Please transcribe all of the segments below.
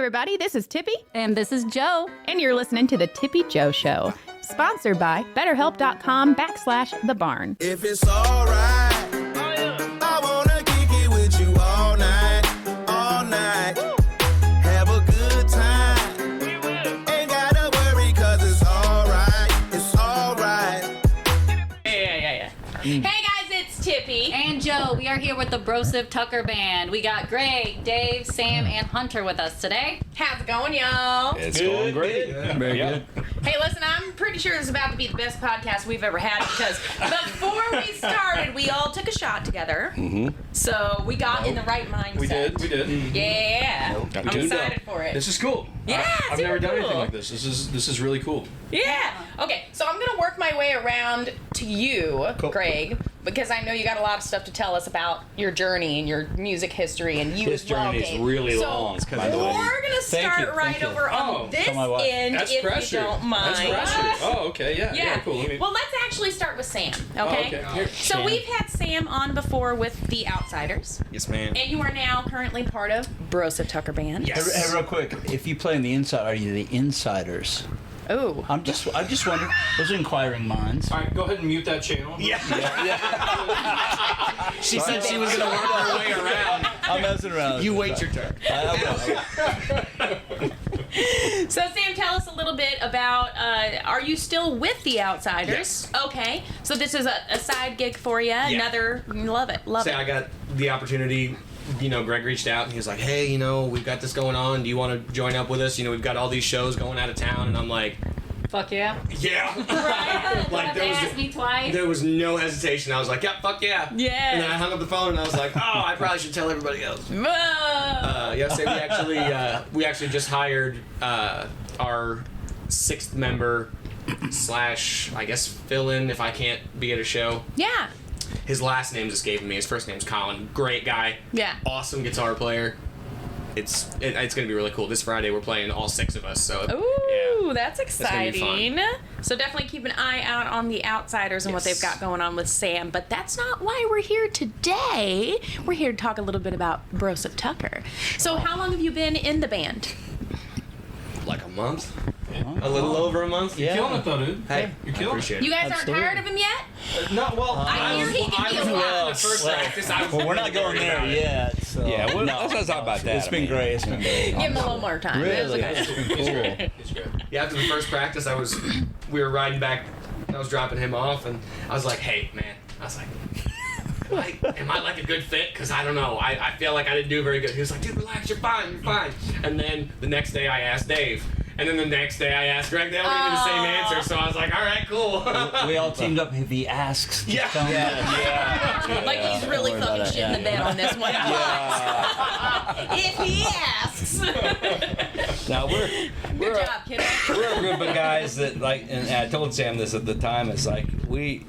everybody. This is Tippy. And this is Jo. And you're listening to the Tippy Jo Show. Sponsored by BetterHelp.com/thebarn. If it's alright, I wanna kick it with you all night, all night. Have a good time. Ain't gotta worry, cause it's alright, it's alright. Yeah. Hey guys, it's Tippy and Jo. We are here with the Broseph Tucker Band. We got Greg, Dave, Sam, and Hunter with us today. How's it going, y'all? It's going great. Very good. Hey, listen, I'm pretty sure this is about to be the best podcast we've ever had because before we started, we all took a shot together. Mm-hmm. So we got in the right mindset. We did. Yeah. I'm excited for it. This is cool. Yeah, I've never done cool. anything like this. This is really cool. Yeah. Okay, so I'm going to work my way around to you, Greg, because I know you got a lot of stuff to tell us about your journey and your music history and you This as well, journey is Dave. really so long, by we're the way. going to start right over on this end, That's if pressure. you don't mind. That's pressure. Oh, okay. Yeah, cool. Well, let's actually start with Sam, okay? Okay. So we've had Sam on before with The Outsiders. Yes, ma'am. And you are now currently part of Broseph Tucker Band. Yes. Hey, real quick, if you play on the inside, are you the insiders? Oh. I just wondering. Those are inquiring minds. All right, go ahead and mute that channel. Yeah. She said she was going to work her way around. I'm messing around. You wait your turn. So Sam, tell us a little bit about, are you still with The Outsiders? Yes. Okay. So this is a side gig for you. Another, love it. I got the opportunity, Greg reached out and he was like, hey, we've got this going on. Do you want to join up with us? We've got all these shows going out of town. And I'm like, Fuck yeah. yeah. Like they asked me twice. There was no hesitation. I was like, yeah, fuck yeah. Yeah. And then I hung up the phone and I was like, oh, I probably should tell everybody else. Whoa. We actually just hired our sixth member / I guess fill-in if I can't be at a show. Yeah. His last name's escaping me. His first name's Colin. Great guy. Yeah. Awesome guitar player. It's going to be really cool. This Friday we're playing all six of us. So Ooh, that's gonna be exciting. fun. So definitely keep an eye out on The Outsiders and what they've got going on with Sam. But that's not why we're here today. We're here to talk a little bit about Broseph Tucker. So how long have you been in the band? like a month. A little over a month. You're killing it though, dude. Hey, you're I killing appreciate You it. guys aren't tired of him yet? No, well, I hear he can be a lot. The first practice, I was Well, we're not going there yet. So. Yeah, let's not talk about that. It's been great. It's been great. Give him a little more time. Really? It's okay. It's been cool. It's good. Yeah, after the first practice, we were riding back. I was dropping him off, and I was like, "Hey, man," I was like, am I like a good fit? Because I don't know. I feel like I didn't do very good. He was like, "Dude, relax. You're fine. You're fine." And then the next day, I asked Dave. And then the next day I asked Greg, they all gave me the same answer, so I was like, all right, cool. We all teamed up. If he asks, Yeah. Like he's really fucking shit in the bed on this one. If he asks. Now we're Good job, kiddo. we're a group of guys that like, and I told Sam this at the time. It's like we're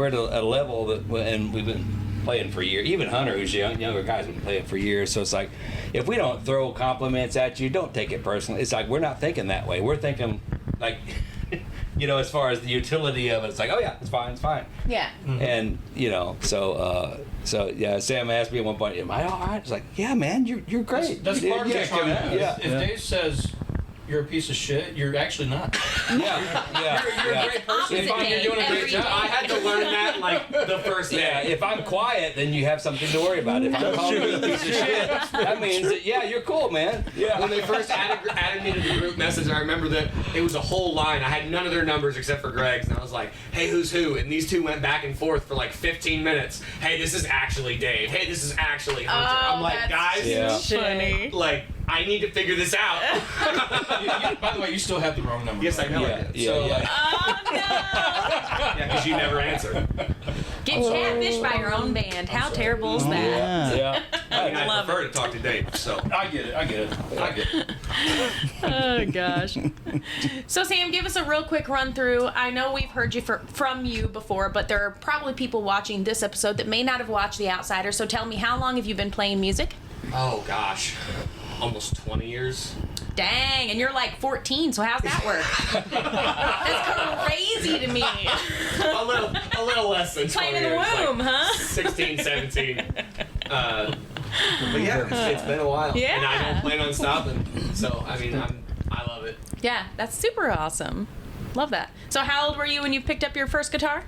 at a level that, and we've been playing for years. Even Hunter, who's a younger guy, has been playing for years. So it's like, if we don't throw compliments at you, don't take it personally. It's like we're not thinking that way. We're thinking like, as far as the utility of it, it's like, oh yeah, it's fine. Yeah. And so yeah, Sam asked me at one point, "Am I all right?" It's like, "Yeah, man, you're great." That's part of the charm. Yeah. If Dave says you're a piece of shit, you're actually not. Yeah. You're a great person. Opposite You're doing a Dave great every job. day. I had to learn that like the first day. Yeah, if I'm quiet, then you have something to worry about. If I'm calling you a piece of shit, that means that, yeah, you're cool, man. Yeah. When they first added me to the group message, I remember that it was a whole line. I had none of their numbers except for Greg's, and I was like, "Hey, who's who?" And these two went back and forth for like 15 minutes. "Hey, this is actually Dave. Hey, this is actually Hunter." Oh, I'm like, that's guys, Yeah. funny. like, I need to figure this out. By the way, you still have the wrong number. Yes, I know. Yeah, I did. yeah, So, yeah. like, Oh no! yeah, because you never answered. Get catfished by your own band. How terrible is that? Yeah. I mean, I love prefer to talk to Dave. So I get it. Oh gosh. So Sam, give us a real quick run through. I know we've heard you from you before, but there are probably people watching this episode that may not have watched The Outsiders. So tell me, how long have you been playing music? oh gosh, almost 20 years. Dang, and you're like 14, so how's that work? That's crazy to me. a little less than 20 Playing in the years, womb, like huh? 16, 17. But yeah, it's been a while. Yeah. And I don't plan on stopping. So I mean, I love it. Yeah, that's super awesome. Love that. So how old were you when you picked up your first guitar?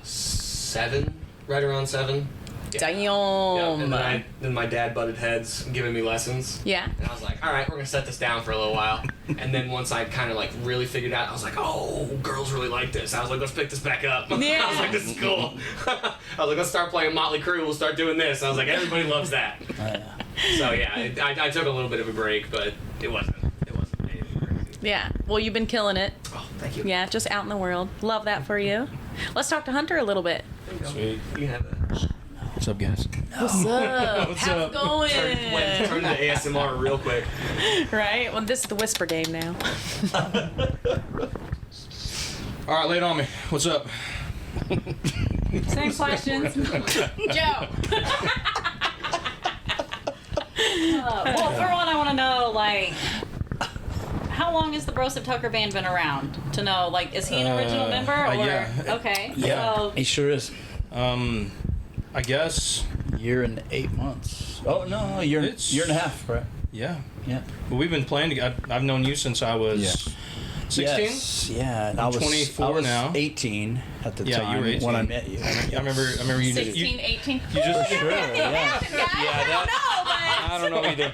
7, right around 7. Damn. Yeah, and then my dad butted heads, giving me lessons. Yeah. And I was like, all right, we're gonna set this down for a little while. And then once I kind of like really figured out, I was like, oh, girls really like this. I was like, let's pick this back up. Yeah. I was like, this is cool. I was like, let's start playing Motley Crue. We'll start doing this. I was like, everybody loves that. So yeah, I took a little bit of a break, but it wasn't anything crazy. Yeah. Well, you've been killing it. Oh, thank you. Yeah, just out in the world. Love that for you. Let's talk to Hunter a little bit. Sweet. You can have that. What's up, guys? What's up? What's How's up? it going? Turn to ASMR real quick. Right? Well, this is the whisper game now. All right, lay it on me. What's up? Same questions. Joe. Well, for one, I want to know, like, how long has the Broseph Tucker Band been around? To know, like, is he an original member? Or yeah. Okay. Yeah, So, he sure is. I guess. Year and 8 months. Oh no, year and a half, right? Yeah. Yeah. Well, we've been playing together. I've known you since I was 16. Yes, yeah. And I was 24 I was now. 18 at the Yeah, time you were 18. when I met you. I remember you. 16, 18. You just. Sure, yeah. I don't know either.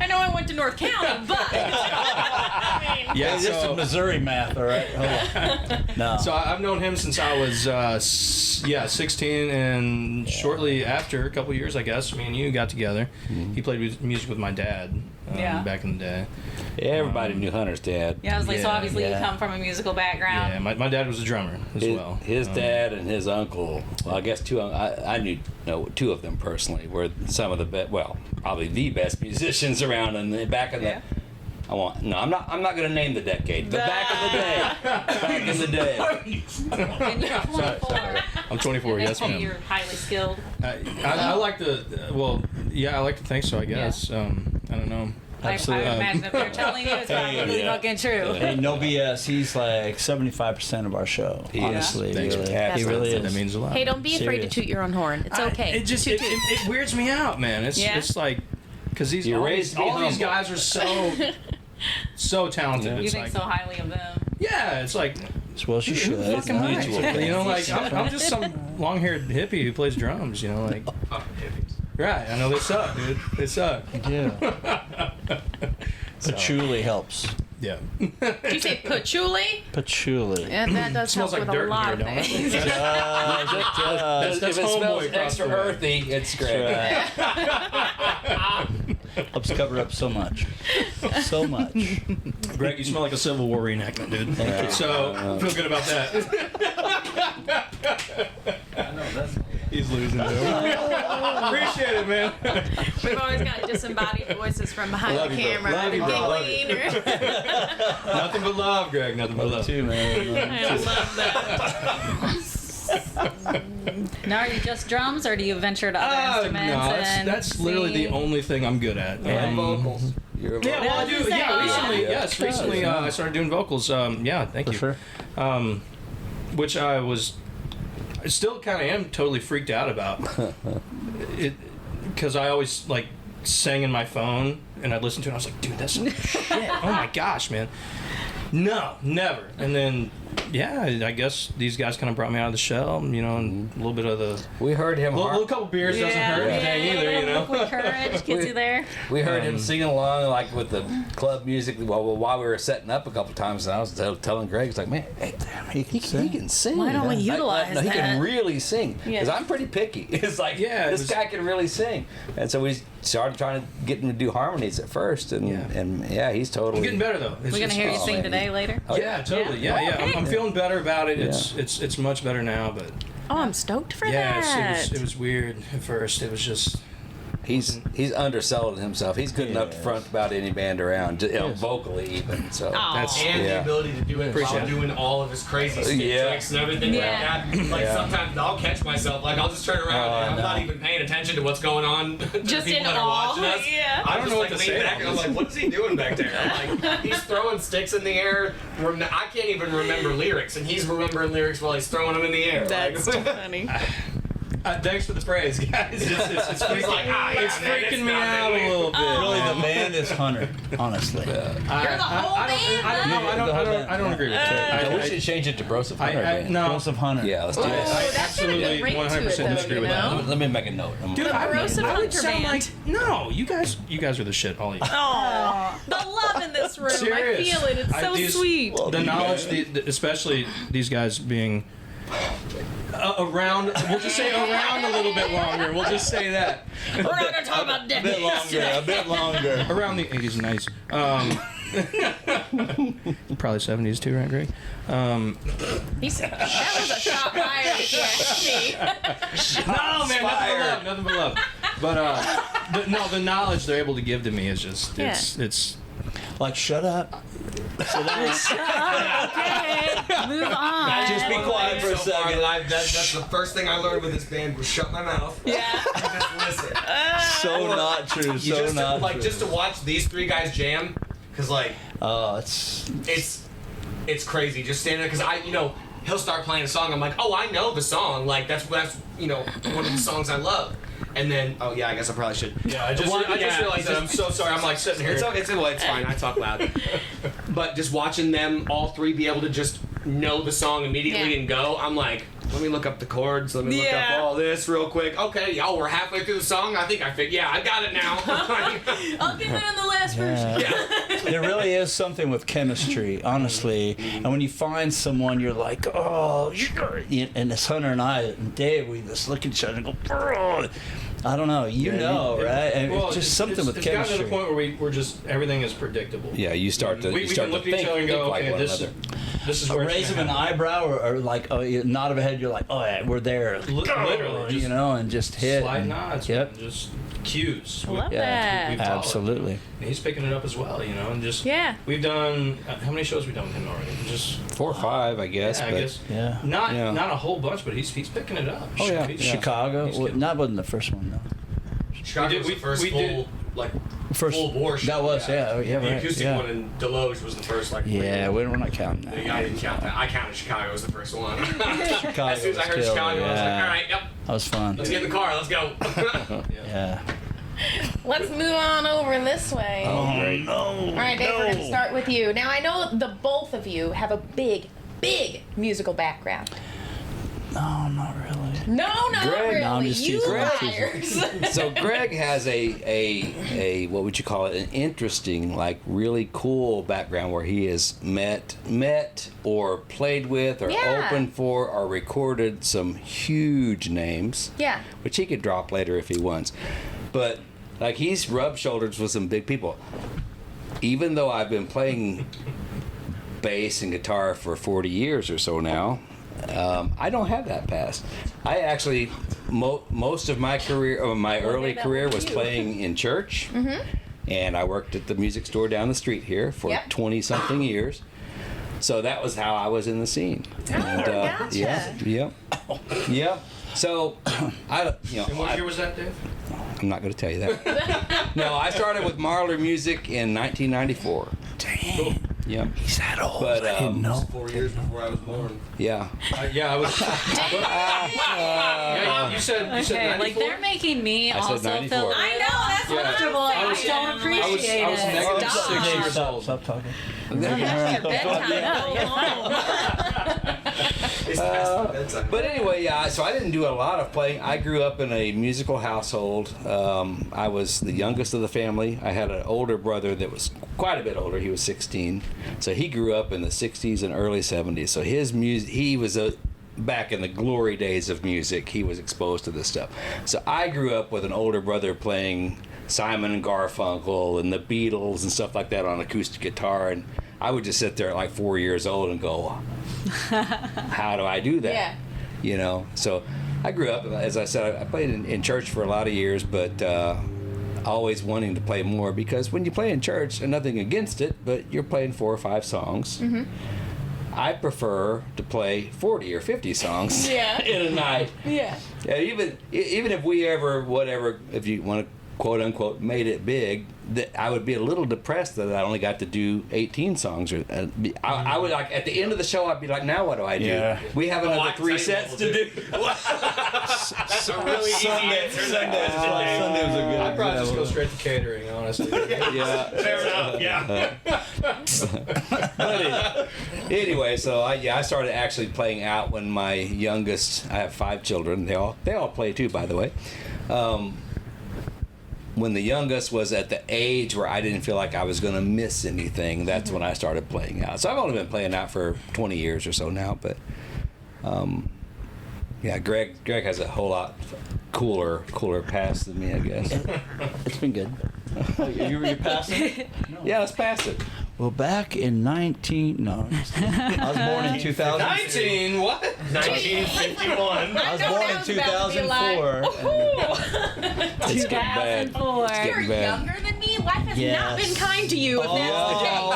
I know I went to North County, but I mean, Yeah. It's just a Missouri math, all right? Hold on. No. So I've known him since I was 16, and shortly after, a couple years, I guess, me and you got together. He played music with my dad back in the day. Everybody knew Hunter's dad. yeah, I was like, so Yeah, obviously you yeah. come from a musical background. Yeah, my dad was a drummer as well. His dad and his uncle, well, I guess I knew two of them personally, were some of the best, well, probably the best musicians around back in the. I'm not going to name the decade, but back in the day. And you're 24. I'm 24. And Yes, they say ma'am. you're highly skilled. I like to. Well, yeah, I like to think so. I guess. I don't know. I would imagine if they're telling you, it's probably fucking true. Hey, no BS. He's like 75% of our show. He is. Honestly, Thanks really. for having He us. really is. That means a lot. hey, don't be afraid to Serious. toot your own horn. It's okay. It just Toot, it, toot. it weirds me out, man. It's like because You're raised to be all these humble. guys are so talented. You It's think like so highly of them. yeah, it's like Well, she should. fucking right. You know, like I'm just some long-haired hippie who plays drums. You know, like Hippies. right. I know they suck, dude. They suck. Yeah. Patchouli helps. Yeah. Did you say patchouli? Patchouli. Yeah, that does Smells help like with a dirt in lot here, of don't it? things. That's If it smells homeboy across extra the way. earthy, it's great. Helps cover up so much. So much. Greg, you smell like a Civil War reenactment, dude. Thank you. So feel good about that. He's losing too. Appreciate it, man. We've always got disembodied voices from behind Love the you, bro. camera. Love you, bro. Love you. Giggling or- Nothing but love, Greg. Nothing but love. Too, man. I love that. Now, are you just drums, or do you venture to other instruments? No, and that's literally the sing? only thing I'm good at. And vocals. You're a Yeah, well, I I was do. gonna say, Yeah, recently. yeah. Yes, recently I started doing vocals. Yeah, thank For you. sure. Which I still kind of am totally freaked out about. It because I always like sang in my phone and I'd listen to it and I was like, dude, that's some shit. Oh my gosh, man. No, never. And then, yeah, I guess these guys kind of brought me out of the shell, you know, and a little bit of the. We heard him. A little couple beers doesn't hurt anything either, you know. Liquid courage gets you there. We heard him singing along like with the club music while we were setting up a couple times, and I was telling Greg, it's like, man, hey, He can he sing. can sing. Why don't we Like, utilize no, he can that? really sing. Because Yeah. I'm pretty picky. It's like, Yeah, this guy can really sing. And so we started trying to get him to do harmonies at first, and he's totally. I'm getting better though. It's We're gonna just- hear you oh, sing man. today later. Yeah, totally. Yeah. I'm feeling better about it. It's much better now, but Oh, I'm stoked for yeah, that. it was weird at first. It was just He's underselling himself. He's good enough to front about any band around, vocally even. So that's And Yeah. the ability to do it Appreciate while it. doing all of his crazy stick Yeah. tricks and everything Yeah. like that. Like sometimes I'll catch myself, like I'll just turn around and I'm not even paying attention to what's going on. To Just the people in that are awe. watching us. Yeah. I don't don't know know what to lean say back on and I'm this. like, what is he doing back there? I'm like, he's throwing sticks in the air. I can't even remember lyrics, and he's remembering lyrics while he's throwing them in the air. That's Like, funny. Thanks for the praise, guys. It's freaking, like, it's freaking me out a little bit. Really, the band is Hunter, honestly. You're the whole band. I don't agree with that. we should change it to Broseph Tucker Band. No. Joseph Hunter. Yeah, let's do this. I that's got a good absolutely ring to it, 100% though, disagree with you know? that. Let me make a note. Dude, Broseph I would Tucker sound Band. like no. You guys are the shit. All of you. Aw, the love in this room. Serious. I feel it. It's so these- sweet. The knowledge, especially these guys being around. We'll just say around a little bit longer. We'll just say that. We're not going to talk about A decades. bit longer. Around the 80s and 90s. Probably 70s too, right, Greg? He said, that was a shot fired if you ask me. No, man, nothing but love. But the knowledge they're able to give to me is just it's Like, shut up. Okay, move on. Just be quiet for a So far in second. life, that's the first thing I learned with this band was shut my mouth. Yeah. And just listen. So not true. You So just not like true. just to watch these three guys jam, because like Oh, it's it's crazy just standing there. Because he'll start playing a song. I'm like, oh, I know the song. Like that's one of the songs I love. And then, oh yeah, I guess I probably should. yeah. I just realized that. I'm so sorry. I'm like sitting here. It's fine. I talk loud. But just watching them all three be able to just know the song immediately and go, I'm like, let me look up the chords. Let me look up all this real quick. Okay, y'all, we're halfway through the song. I think I got it now. I'll get that in the last version. There really is something with chemistry, honestly. And when you find someone, you're like, oh, and it's Hunter and I and Dave, we just look at each other and go, oh. I don't know, right? And Well, it's just something with it's chemistry. gotten to the point where we're just everything is predictable. Yeah, you start to We can look at each other and go, okay, this is A where raise of an eyebrow or like a nod of a head, you're like, oh yeah, we're there. Literally, just and just hit. slight and- nods. Yep. Man, just cues. I love Yeah, that. We've followed. Absolutely. And he's picking it up as well, and just Yeah. We've done how many shows we done with him already? Just 4 or 5, I guess. I but guess Yeah. not Yeah. not a whole bunch, but he's picking it up. Oh, yeah. He's- Chicago. he's Well, getting- that wasn't the first one though. Chicago was the first we full did- First full bore show. that was yeah The right, acoustic yeah. one in Deloge was the first Yeah, we're not counting that. I didn't count that. I counted Chicago as the first one. Chicago As soon as I heard was killer, Chicago, I was like, yeah. all right, yep, That was fun. let's get in the car, let's go. Yeah. Let's move on over this way. Oh no. All right, Dave, we're going to start with you. Now, I know the both of you have a big musical background. No, not really. No, not Greg, really. no, I'm just you teasing. liars. So Greg has a what would you call it? An interesting, like really cool background where he has met or played with or Yeah. opened for or recorded some huge names. Yeah. Which he could drop later if he wants. But like he's rubbed shoulders with some big people. Even though I've been playing bass and guitar for 40 years or so now, I don't have that past. I actually, most of my career, or my early that career with was you. playing in church. And I worked at the music store down the street here for Yep. 20-something years. So that was how I was in the scene. And, gotcha. Yep. So, And what year was that, Dave? I'm not going to tell you that. No, I started with Marler Music in 1994. Dang. Yep. He's that old. But, I didn't know. 4 years before I was born. Yeah. Yeah, I was. Yeah, you said Okay, 94? like they're making me I said also 94. feel I know, that's what I'm comfortable. I saying. don't appreciate I was it. negative Stop. 6 years old. Stop talking. It's past my bedtime. But anyway, yeah, so I didn't do a lot of playing. I grew up in a musical household. I was the youngest of the family. I had an older brother that was quite a bit older. He was 16. So he grew up in the 60s and early 70s. So his music, he was back in the glory days of music. He was exposed to this stuff. So I grew up with an older brother playing Simon and Garfunkel and the Beatles and stuff like that on acoustic guitar. And I would just sit there at like 4 years old and go, how do I do that? Yeah. You know, so I grew up, as I said, I played in church for a lot of years, but always wanting to play more, because when you play in church, and nothing against it, but you're playing 4 or 5 songs. Mm-hmm. I prefer to play 40 or 50 songs in a night. Yeah. Yeah, even if we ever, whatever, if you want to quote unquote made it big, that I would be a little depressed that I only got to do 18 songs. Or I would like at the end of the show I'd be like, now what do I do? Yeah. We have another I 3 can tell you sets what to we'll do. That's a really easy answer. Sunday was a good I'd probably just go example. straight to catering, honestly. Yeah. Fair enough. Yeah. Anyway, so I started actually playing out when my youngest. I have 5 children. They all play too, by the way. When the youngest was at the age where I didn't feel like I was going to miss anything, that's when I started playing out. So I've only been playing out for 20 years or so now, but yeah, Greg has a whole lot cooler past than me, I guess. It's been good. You're passing? Yeah, let's pass it. Well, back in I was born in 2000. 19, what? 1951. I was born in 2004. It's getting bad. 2004. It's You're getting bad. younger than me. Life has Yes. not been kind to you, if that's the case. I'm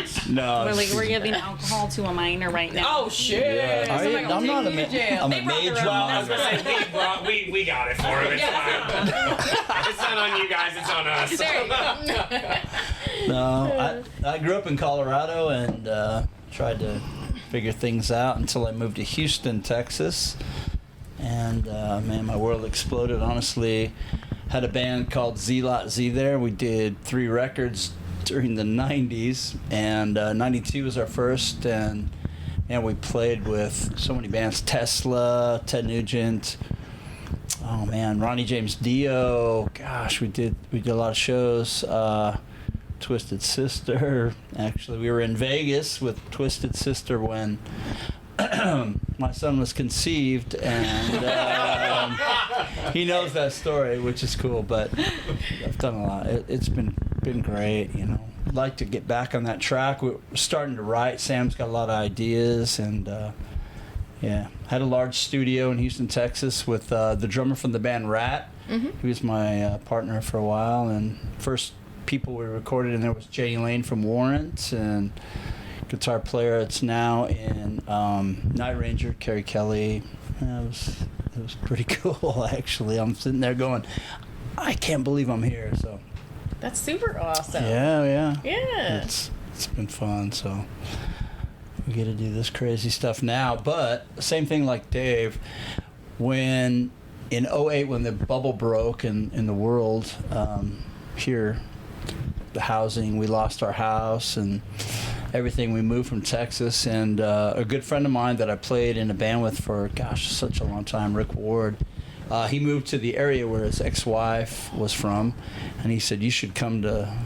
just saying. Nice. No, We're giving alcohol to a minor right now. Oh shit! Yeah. Somebody I'm gonna not take a you to jail. I'm They a brought their major. own. I was gonna say we got it for him. It's fine. It's not on you guys. It's on us. There you go. No, I grew up in Colorado and tried to figure things out until I moved to Houston, Texas. And man, my world exploded. Honestly, had a band called Z-Lot Z there. We did 3 records during the 90s, and 92 was our first. And we played with so many bands: Tesla, Ted Nugent. Oh man, Ronnie James Dio. Gosh, we did a lot of shows. Twisted Sister. Actually, we were in Vegas with Twisted Sister when my son was conceived, and he knows that story, which is cool. But I've done a lot. It's been great, you know. I'd like to get back on that track. We're starting to write. Sam's got a lot of ideas, and yeah, had a large studio in Houston, Texas, with the drummer from the band Rat. He was my partner for a while, and first people we recorded in there was Jenny Lane from Warrant, and guitar player it's now in Night Ranger, Carrie Kelly. Yeah, it was pretty cool, actually. I'm sitting there going, I can't believe I'm here. So That's super awesome. yeah. Yeah. It's been fun. So we get to do this crazy stuff now. But same thing like Dave, when in 2008 when the bubble broke in the world, here, the housing, we lost our house and everything. We moved from Texas, and a good friend of mine that I played in a band with for, such a long time, Rick Ward, he moved to the area where his ex-wife was from, and he said, you should come to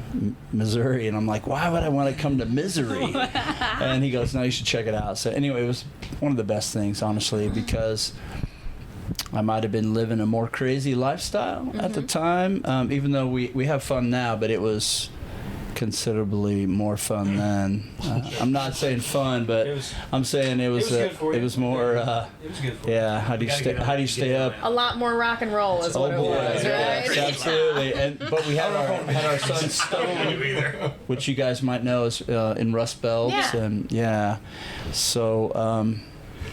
Missouri. And I'm like, why would I want to come to misery? And he goes, no, you should check it out. So anyway, it was one of the best things, honestly, because I might have been living a more crazy lifestyle at the time, even though we have fun now, but it was considerably more fun then. I'm not saying fun, but I'm saying it was good for you. it was more. It was good for you. Yeah, how do you stay up? A lot more rock and roll is what it was, yes, right? absolutely. But we had our son Stone, which you guys might know is in Rust Belt, Yeah. and so.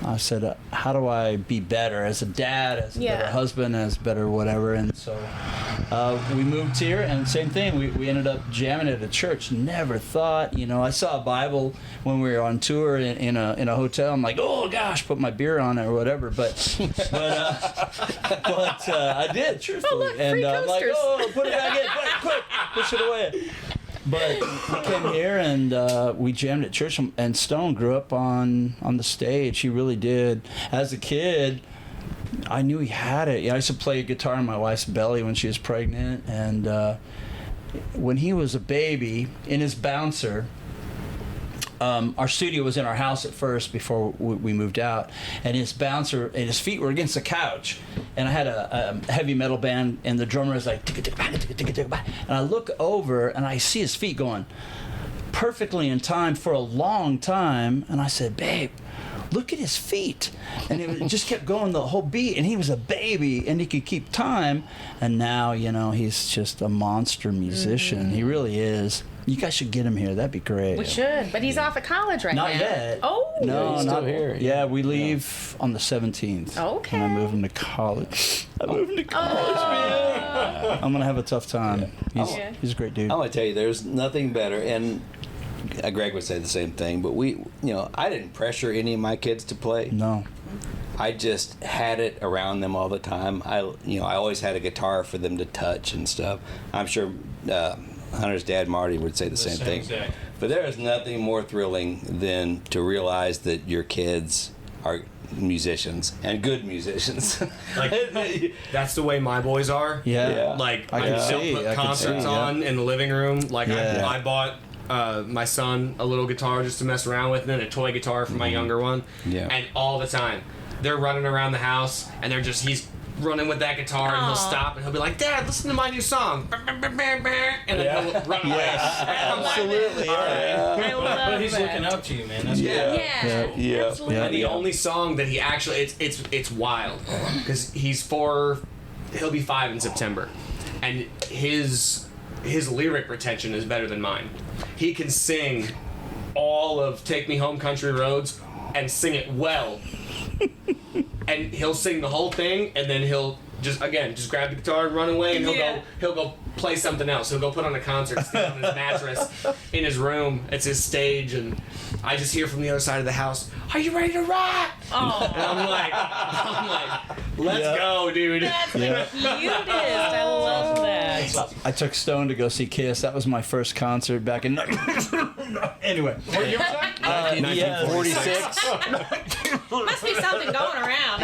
I said, how do I be better as a dad, as a better husband, as better whatever? And so we moved here, and same thing. We ended up jamming at a church. Never thought, I saw a Bible when we were on tour in a hotel. I'm like, oh gosh, put my beer on it or whatever. But I did, truthfully. look, and free I'm like, coasters. oh, put it back in, quick, push it away. But we came here and we jammed at church, and Stone grew up on the stage. He really did. As a kid, I knew he had it. I used to play guitar in my wife's belly when she was pregnant, and when he was a baby, in his bouncer, our studio was in our house at first before we moved out, and his bouncer and his feet were against the couch, and I had a heavy metal band, and the drummer was like, and I look over and I see his feet going perfectly in time for a long time, and I said, babe, look at his feet. And it just kept going the whole beat, and he was a baby and he could keep time, and now he's just a monster musician. He really is. You guys should get him here. That'd be great. We should, but he's off at college right Not now. yet. Oh, No, he's not still here. Yeah, we leave on the 17th. Okay. And I move him to college. I'm gonna have a tough time. He's a great dude. I'm gonna tell you, there's nothing better, and Greg would say the same thing. But I didn't pressure any of my kids to play. No. I just had it around them all the time. I always had a guitar for them to touch and stuff. I'm sure Hunter's dad, Marty, would say the same thing. Exact. But there is nothing more thrilling than to realize that your kids are musicians and good musicians. Like, that's the way my boys are. Yeah. Like, I can they'll see, put I can concerts see, on in the living room. Like, Yeah. I bought my son a little guitar just to mess around with, and then a toy guitar for my younger one. Yeah. And all the time, they're running around the house, and he's running with that guitar, and he'll stop, and he'll be like, "Dad, listen to my new song." And then he'll run away. Absolutely. I love But he's that. looking up to you, man. That's Yeah. Absolutely. And the only song that he actually, it's wild, because he'll be 5 in September, and his lyric retention is better than mine. He can sing all of "Take Me Home, Country Roads" and sing it well. And he'll sing the whole thing, and then he'll just grab the guitar and run away, and he'll go play something else. He'll go put on a concert, sit on his mattress in his room. It's his stage, and I just hear from the other side of the house, "Are you ready to rock?" Oh, And I'm like, let's go, dude. that's the cutest. I love that. I took Stone to go see Kiss. That was my first concert back in. Anyway. What year was that? 1946. Must be something going around.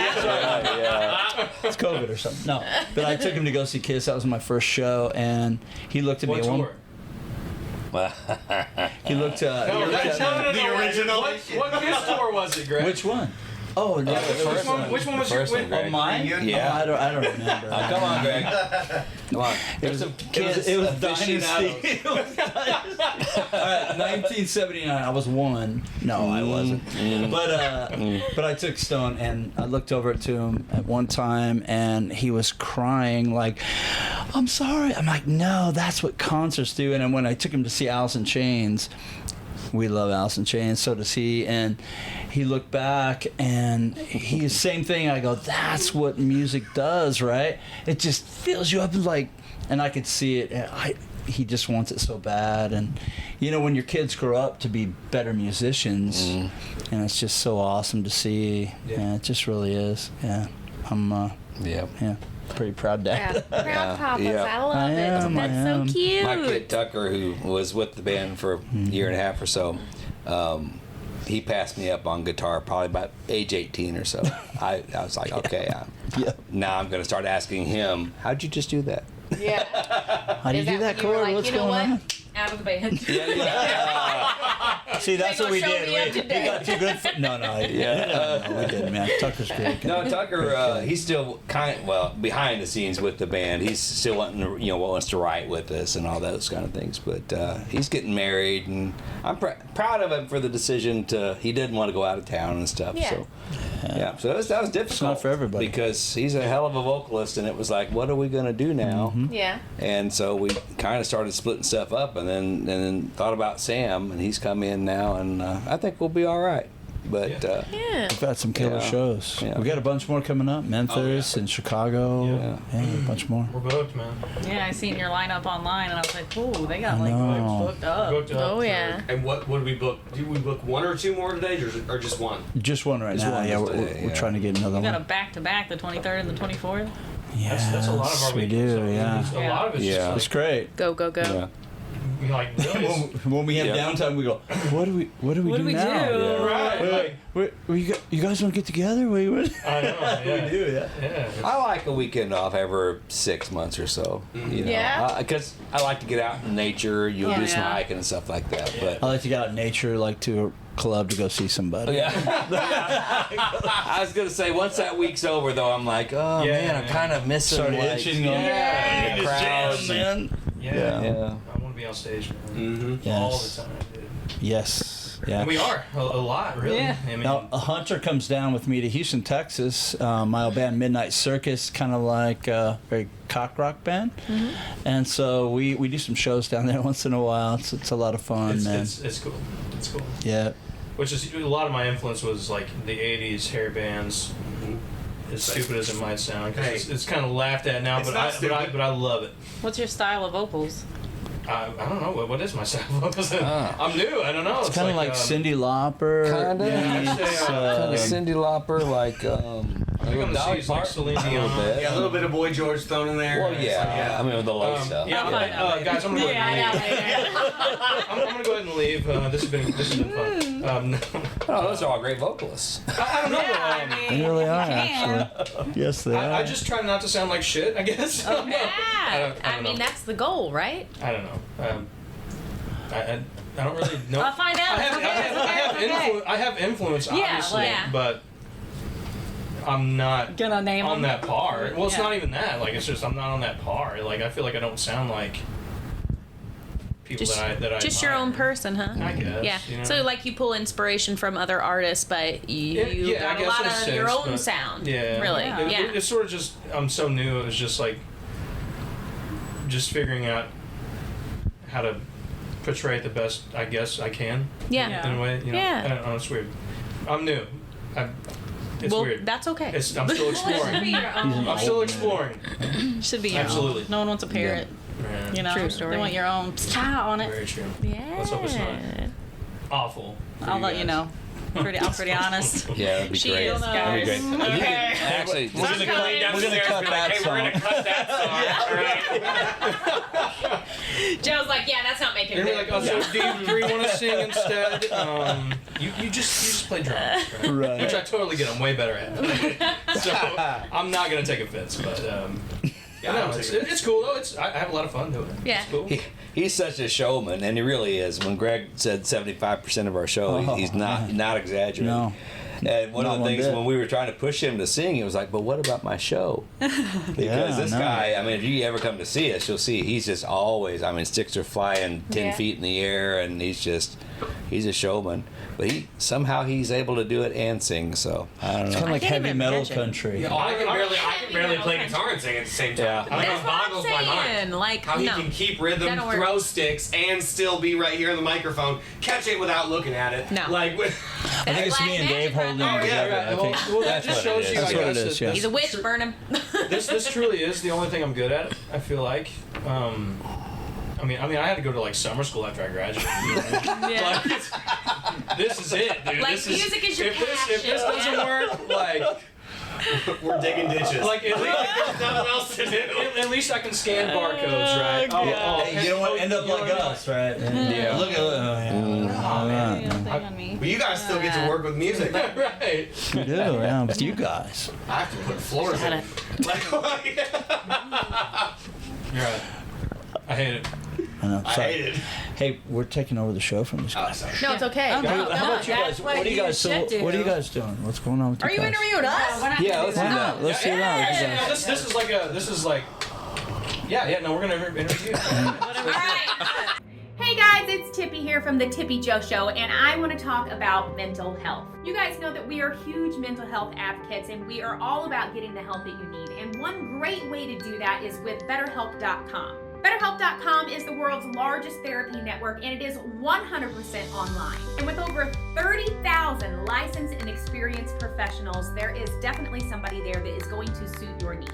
It's COVID or something. No, but I took him to go see Kiss. That was my first show, and he looked at me. What at one- tour? He looked. No, the original. What Kiss tour was it, Greg? Which one? Oh, no. Which one was your First one, win? Greg. Mine? Yeah. Oh, I don't remember. Come on, Greg. Come on. It was Dynasty. All right, 1979. I was 1. No, I wasn't. But I took Stone, and I looked over to him at one time, and he was crying like, "I'm sorry." I'm like, "No, that's what concerts do." And then when I took him to see Alice in Chains, we love Alice in Chains, so does he. And he looked back, and he same thing. I go, "That's what music does, right? It just fills you up like." And I could see it. He just wants it so bad. And when your kids grow up to be better musicians, and it's just so awesome to see. Yeah, it just really is. Yeah, I'm. Pretty proud dad. Yeah. Proud papas. Yeah. I love I am, it. I That's am. so cute. My kid Tucker, who was with the band for a year and a half or so, he passed me up on guitar probably about age 18 or so. I was like, okay, now I'm going to start asking him, how'd you just do that? Yeah. How do you do that chord? What's going on? Out of the band. See, that's what we Show did. me up We today. got too good for. No, we didn't, man. Tucker's great. No, Tucker, he's still behind the scenes with the band. He's still wanting to, wants to write with us and all those kind of things. But he's getting married, and I'm proud of him for the decision he didn't want to go out of town and stuff. Yeah. So, so that was difficult. It's not for everybody. Because he's a hell of a vocalist, and it was like, what are we going to do now? Yeah. And so we kind of started splitting stuff up, and then thought about Sam, and he's come in now, and I think we'll be all right. But Yeah. We've had some killer shows. Yeah. We got a bunch more coming up. Memphis and Chicago. Yeah. A bunch more. We're booked, man. Yeah, I seen your lineup online, and I was like, "Oh, they got like know. booked up." Booked up Oh for- yeah. And what would we book? Did we book 1 or 2 more today, or just 1? Just one right Just now. one Yeah, today, we're trying to get another We got a one. back-to-back, the 23rd and the 24th. That's a lot of our we weekends. do. Yeah. A lot of it's Yeah. It's just great. Go go go. yeah. like really. When we have downtime, we go, what do we do now? do? Right. Wait, you guys want to get together? I know. Yeah. We do, yeah. Yeah. I like a weekend off every 6 months or so. Yeah. Because I like to get out in nature. You'll do some hiking and stuff like that. But I like to get out in nature, like to a club to go see somebody. yeah, I was gonna say once that week's over, though, I'm like, oh Yeah, man, I'm yeah. kind of missing. Start like, itching. Yeah. the crowds. man. Yeah. Yeah. I want to be on stage, man. Mm-hmm. All Yes. the time, dude. Yes. Yeah. And we are a lot, really. Yeah. I mean, Now, a Hunter comes down with me to Houston, Texas. My old band, Midnight Circus, kind of like a very cock rock band. And so we do some shows down there once in a while. It's a lot of fun, man. it's cool. It's cool. Yeah. which is a lot of my influence was like the '80s hair bands. As stupid as it might sound, because it's kind of laughed at now, but I love it. What's your style of vocals? I don't know what is my style of vocals. I'm new. I don't know. It's kind of like Cyndi Lauper. Kind of. Kind of Cyndi Lauper, like. I think I'm the C's like Celine Dion. Yeah, a little bit of Boy George thrown in there. Well, yeah. I mean, with the low stuff. Yeah, guys, I'm gonna go ahead and leave. I'm gonna go ahead and leave. This has been fun. No. Oh, those are all great vocalists. I don't know. They really are, actually. Yes, they are. I just try not to sound like shit, I guess. Yeah. I mean, that's the goal, right? I don't know. I don't really know. I'll find out. I have influence, obviously, but I'm not gonna name on them. that par. Well, it's not even that. Like, it's just I'm not on that par. Like, I feel like I don't sound like people that I just admire. your own person, huh? I guess. Yeah. You know? So like you pull inspiration from other artists, but you I got a guess lot in a of sense, your own but- sound. Yeah. Really. Yeah. It's sort of just I'm so new. It was just like just figuring out how to portray it the best I guess I can. Yeah. In a way, you know. Yeah. I don't know. It's weird. I'm new. It's well, weird. that's okay. I'm still exploring. I'm still exploring. Should be your Absolutely. own. No one wants a parrot. Yeah. You know, True story. They want your own style on it. Very true. Yeah. Let's hope it's not awful. for I'll let you guys. know. I'm pretty honest. Yeah, that'd be She great. is, That'd be guys. great. Okay. Actually, We're gonna cut that Hey, song. we're gonna cut that song. Right? Joe's like, yeah, that's not making You're it. gonna be like, oh, so do you want to sing instead? You just play drums, right? Right. Which I totally get. I'm way better at. So I'm not gonna take offense, but no, it's cool though. I have a lot of fun doing it. Yeah. It's cool. He's such a showman, and he really is. When Greg said 75% of our show, he's not exaggerating. No. And one Not of the one things bit. when we were trying to push him to sing, he was like, "But what about my show?" Because this I know. guy, I mean, if you ever come to see us, you'll see he's just always. I mean, sticks are flying 10 feet in the air, and he's a showman. But somehow he's able to do it and sing. So I don't It's know. kind of like can't heavy even metal imagine. country. Oh, I can barely play guitar and sing at the same time. Yeah. Like, That's it what I'm boggles my mind. saying. Like, How he no. can keep rhythm, That'll work. throw sticks, and still be right here in the microphone, catch it without looking at it. No. Like, with, I think it's me and Dave holding them together. I think. Well, That's that just what it shows is. you. That's I what it guess, is, that yeah. He's a witch, burn him. This truly is the only thing I'm good at. I feel like. I mean, I had to go to like summer school after I graduated. You know? Yeah. Like, this is it, dude. Like, this music is your if this passion, doesn't yeah. work, like we're digging ditches. like at least, there's nothing else to do. at least I can scan barcodes, right? Hey, you don't want to end up like us, right? Yeah. Look at But you guys still get to work with music. Right. you do, yeah, with you guys. I have to put floors in. Like, You're right. I hate it. I know. I Sorry. hate it. Hey, we're taking over the show from these Oh, guys. sorry. No, it's okay. Oh, no, Go, no, go. How about you guys? That's What are you guys? should do. What are you guys doing? What's going on with Are you you guys? interviewing us? Yeah, let's do that. Let's do that. Let's do Yeah, that. this is like no, we're gonna interview. All right. Hey guys, it's Tippy here from the Tippy Jo Show, and I want to talk about mental health. You guys know that we are huge mental health advocates, and we are all about getting the help that you need. And one great way to do that is with BetterHelp.com. BetterHelp.com is the world's largest therapy network, and it is 100% online. And with over 30,000 licensed and experienced professionals, there is definitely somebody there that is going to suit your needs.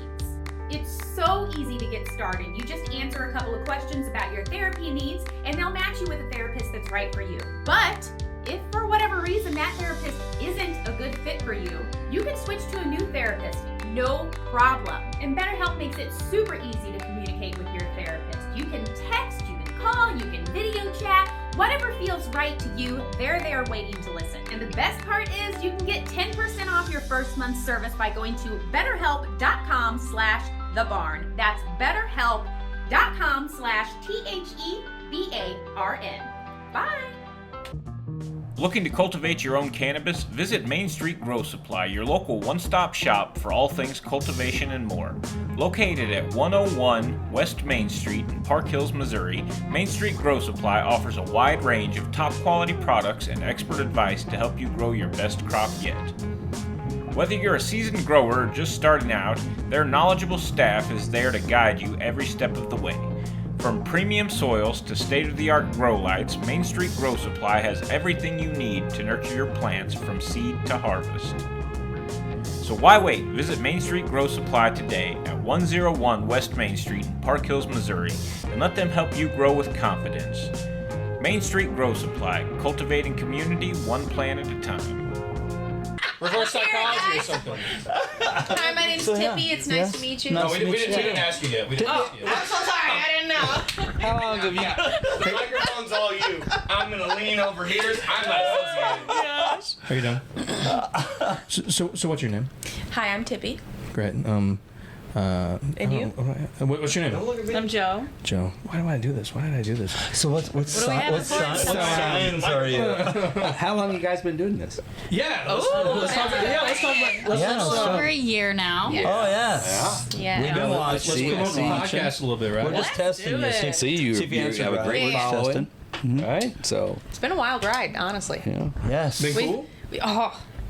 It's so easy to get started. You just answer a couple of questions about your therapy needs, and they'll match you with a therapist that's right for you. But if for whatever reason that therapist isn't a good fit for you, you can switch to a new therapist, no problem. And BetterHelp makes it super easy to communicate with your therapist. You can text, you can call, you can video chat, whatever feels right to you, they're there waiting to listen. And the best part is you can get 10% off your first month's service by going to betterhelp.com/thebarn. That's betterhelp.com/THEBARN. Bye. Looking to cultivate your own cannabis? Visit Main Street Grow Supply, your local one-stop shop for all things cultivation and more. Located at 101 West Main Street in Park Hills, Missouri, Main Street Grow Supply offers a wide range of top-quality products and expert advice to help you grow your best crop yet. Whether you're a seasoned grower or just starting out, their knowledgeable staff is there to guide you every step of the way. From premium soils to state-of-the-art grow lights, Main Street Grow Supply has everything you need to nurture your plants from seed to harvest. So why wait? Visit Main Street Grow Supply today at 101 West Main Street in Park Hills, Missouri, and let them help you grow with confidence. Main Street Grow Supply, cultivating community one plant at a time. Reverse psychology or something. Hi, my name's Tippy. It's nice to meet you. No, we didn't ask you yet. We didn't ask you yet. I'm so sorry. I didn't know. How long have you? The microphone's all you. I'm gonna lean over here. I'm not associated. How you doing? So what's your name? Hi, I'm Tippy. Great. And you? What's your name? I'm Jo. Joe. Why do I do this? Why did I do this? So what signs are you? How long have you guys been doing this? Yeah. Let's talk about. Over a year now. Oh yes. Yeah. We've been watching. Let's promote the podcast a little bit, right? We're just testing you. See, you See if you answered have a right. great Yeah. following. Right? So, It's been a wild ride, honestly. yeah. Yes. Been cool?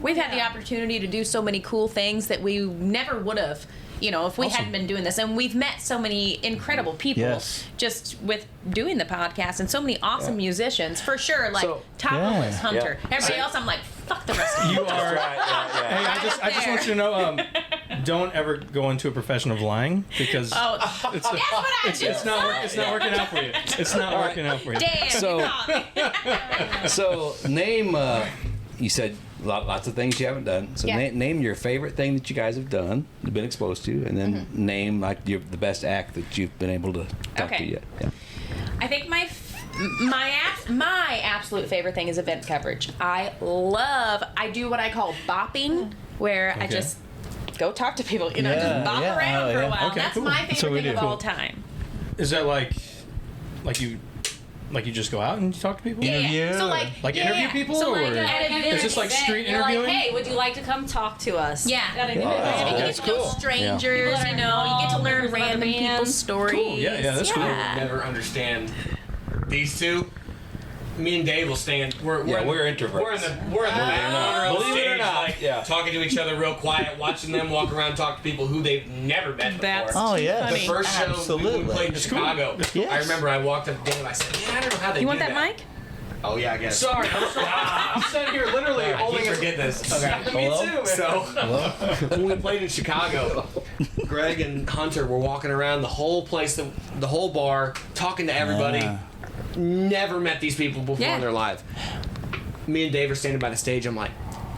We've had the opportunity to do so many cool things that we never would have, if we hadn't been doing this. And we've met so many incredible people Yes. just with doing the podcast, and so many awesome musicians, for sure. Like, top of the list, Hunter. Yeah. Everybody else, I'm like, fuck the rest of you. You are. Hey, I just want you to know, don't ever go into a profession of lying because That's what I do. it's not working out for you. It's not working out for you. Damn, So- you caught me. So, name, you said lots of things you haven't done. So, Yeah. name your favorite thing that you guys have done, been exposed to, and then name like the best act that you've been able to talk to Okay. yet. Yeah. I think my absolute favorite thing is event coverage. I do what I call bopping, where I Okay. just go talk to people, just Yeah, bop yeah, around for a while. Okay, That's cool. my favorite So we thing do. of all Cool. time. Is that like you just go out and you talk to people? Yeah. Interview? So like Interview people, So or like at is this like street you're interviewing? like, hey, would you like to come talk to us? Yeah. At an And event? you get that's to know cool. strangers, Yeah. you get to learn Members of other random people's bands. stories. Cool. Yeah, that's cool. Never understand these two. Me and Dave will stand. We're introverts. We're in the back corner of the Believe it or stage, not, like yeah. talking to each other real quiet, watching them walk around, talk to people who they've never met before. Oh yeah. The first show we Absolutely. played in Chicago, Yes. I remember I walked up to Dave. I said, "Man, I don't know how they You do want that mic? Oh yeah, I guess. Sorry, I'm standing here literally I holding keep it. forgetting this. Okay. Me too, man. So when we played in Chicago, Greg and Hunter were walking around the whole place, the whole bar, talking to everybody. Yeah. Never met these people before Yeah. in their life. Me and Dave are standing by the stage. I'm like,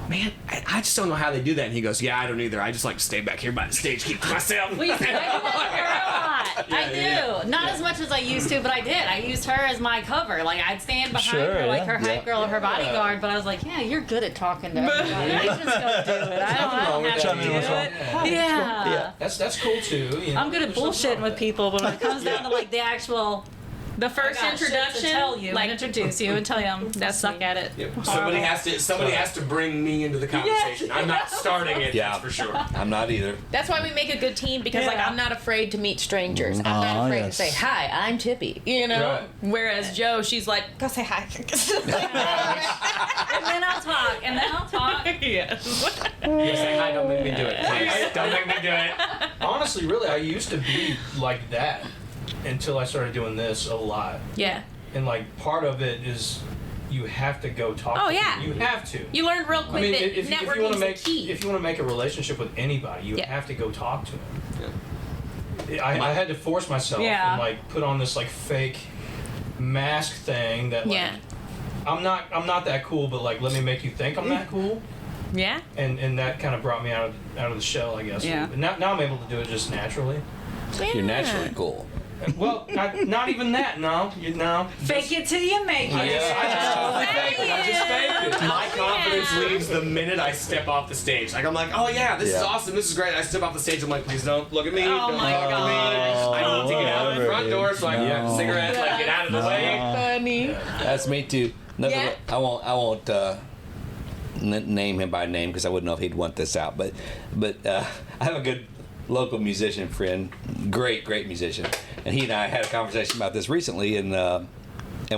man, I just don't know how they do that. And he goes, yeah, I don't either. I just like to stay back here by the stage, keep to myself. I do that a lot. I do. Not as much as I used to, but I did. I used her as my cover. Like, I'd stand behind Sure, her, like yeah. her hype girl or her bodyguard, but I was like, yeah, you're good at talking to everybody. I just go do it. I don't have to do it. Yeah. That's cool too. You know, I'm good at bullshitting with people, but when it comes down to like the actual The first I got shit to introduction, tell you, like and introduce you, and tell you I'm suck at it. Somebody has to bring me into the conversation. I'm not starting it, Yeah. that's for sure. I'm not either. that's why we make a good team, because like Yeah. I'm not afraid to meet strangers. I'm not afraid to yes. say hi. I'm Tippy. Right. Whereas Joe, she's like, go say hi. And then I'll talk, and then I'll talk. Yes. You say hi, don't make me do it. Please. Don't make me do it. honestly, really, I used to be like that until I started doing this a lot. Yeah. And like part of it is you have to go talk. Oh, to yeah. people. You have to. You learn real I quick mean, that if you networking want is to make the key. if you want to make a relationship with anybody, you Yeah. have to go talk to them. I had to force myself Yeah. and like put on this like fake mask thing that like Yeah. I'm not that cool, but like let me make you think I'm that cool, Yeah. and that kind of brought me out of the shell, I guess. Yeah. But now I'm able to do it just naturally. You're naturally cool. Well, not even that. No, Fake it till you make it. I just totally faked it. I just faked it. My confidence leaves the minute I step off the stage. Like I'm like, oh yeah, this is Yeah. awesome, this is great. I step off the stage, I'm like, please don't look at me. Oh don't my look at me. I need to get out of the front door so I can have a cigarette, like get out of the way. Funny. That's me too. Nothing, Yeah. I won't name him by name because I wouldn't know if he'd want this out. But I have a good local musician friend, great musician, and he and I had a conversation about this recently, and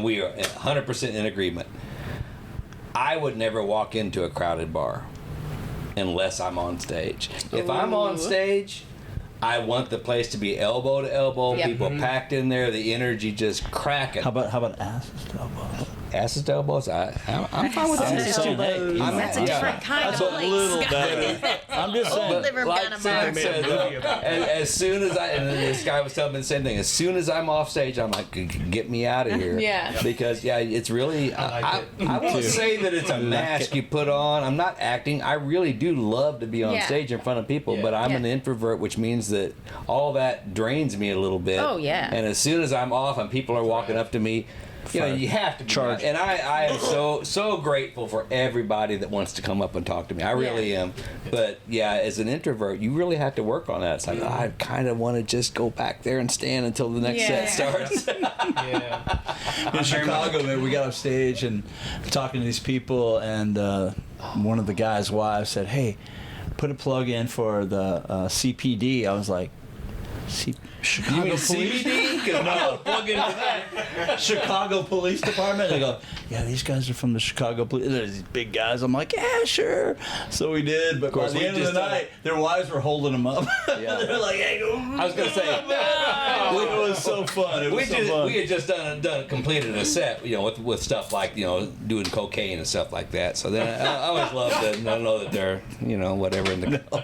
we are 100% in agreement. I would never walk into a crowded bar unless I'm on stage. If I'm on stage, I want the place to be elbow to elbow, Yep. people packed in there, the energy just cracking. How about asses to elbows? Asses to elbows? I'm fine with I'm that. just saying, hey, That's a different kind that's of a place. little better. I'm just saying. Different kind of Sam bar. said, as soon as and then this guy was telling me the same thing. As soon as I'm off stage, I'm like, get me out of here. Yeah. Because it's really. I like won't say that it's a mask you put on. I'm not acting. I really do love to be on Yeah. stage in front of people, but I'm an introvert, which means that all that drains me a little bit. Oh, yeah. And as soon as I'm off and people are walking up to me. You know, you have to Charge. and I am so grateful for everybody that wants to come up and talk to me. I really am. But yeah, as an introvert, you really have to work on that. It's like I kind of want to just go back there and stand until the next set starts. In Chicago, man, we got off stage and talking to these people, and one of the guys' wives said, "Hey, put a plug in for the CPD." I was like, Chicago Police? CBD? No, plug into that. Chicago Police Department. They go, yeah, these guys are from the Chicago Police. There's these big guys. I'm like, yeah, sure. So we did, but by the end of the night, their wives were holding them up. Yeah. They're like, hey, go. I was gonna say, It was so fun. It was so fun. we had just completed a set, with stuff like doing cocaine and stuff like that. So then I always love to know that they're whatever in the.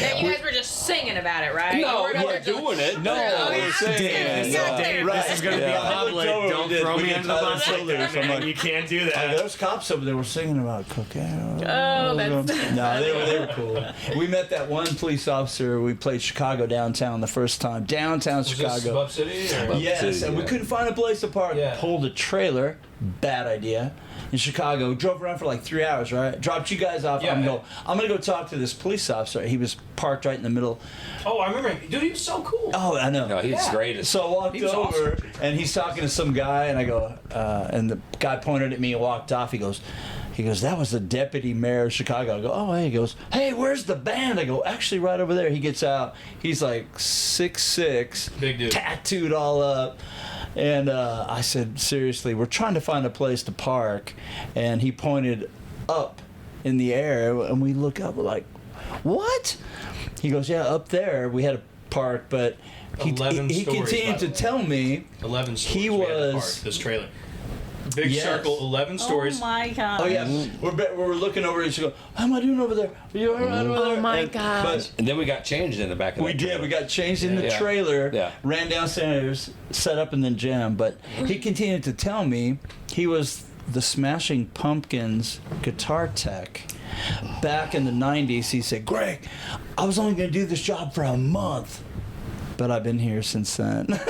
And you guys were just singing about it, right? No, You we're doing it. No, we're saying This is going to be Yeah. public. Don't throw me under the bus. I'm You can't do like, that. there's cops over there were singing about cocaine. Oh, that's... No, they were cool. We met that one police officer. We played Chicago downtown the first time. Downtown Chicago. Bub City? Or? Yes, City, and we yeah. couldn't find a place to park. Yeah. Pulled a trailer. Bad idea. In Chicago, drove around for like 3 hours, right? Dropped you guys off. Yeah. I'm gonna go talk to this police officer. He was parked right in the middle. Oh, I remember him. Dude, he was so cool. Oh, I know. No, he's great. So I walked He was over, and he's talking to some guy, and I go, and the guy pointed at me and walked off. He goes, that was the deputy mayor of Chicago. I go, oh, hey. He goes, hey, where's the band? I go, actually, right over there. He gets out. He's like 6'6", Big dude. tattooed all up. And I said, seriously, we're trying to find a place to park. And he pointed up in the air, and we look up, we're like, what? He goes, yeah, up there. We had a park, but he 11 he stories, continued by to the way. tell me 11 stories. He we had to was- park this trailer. Big Yes. circle, 11 stories. Oh my god. Oh yeah, we're looking over and she goes, how am I doing over there? Are you all right over there? Oh my And- gosh. But And then we got changed in the back of we that did. trailer. We got changed in the Yeah. trailer. Yeah. Ran downstairs, set up, and then jammed. But he continued to tell me he was the Smashing Pumpkins guitar tech. Back in the 90s, he said, Greg, I was only going to do this job for a month. But I've been here since then. What?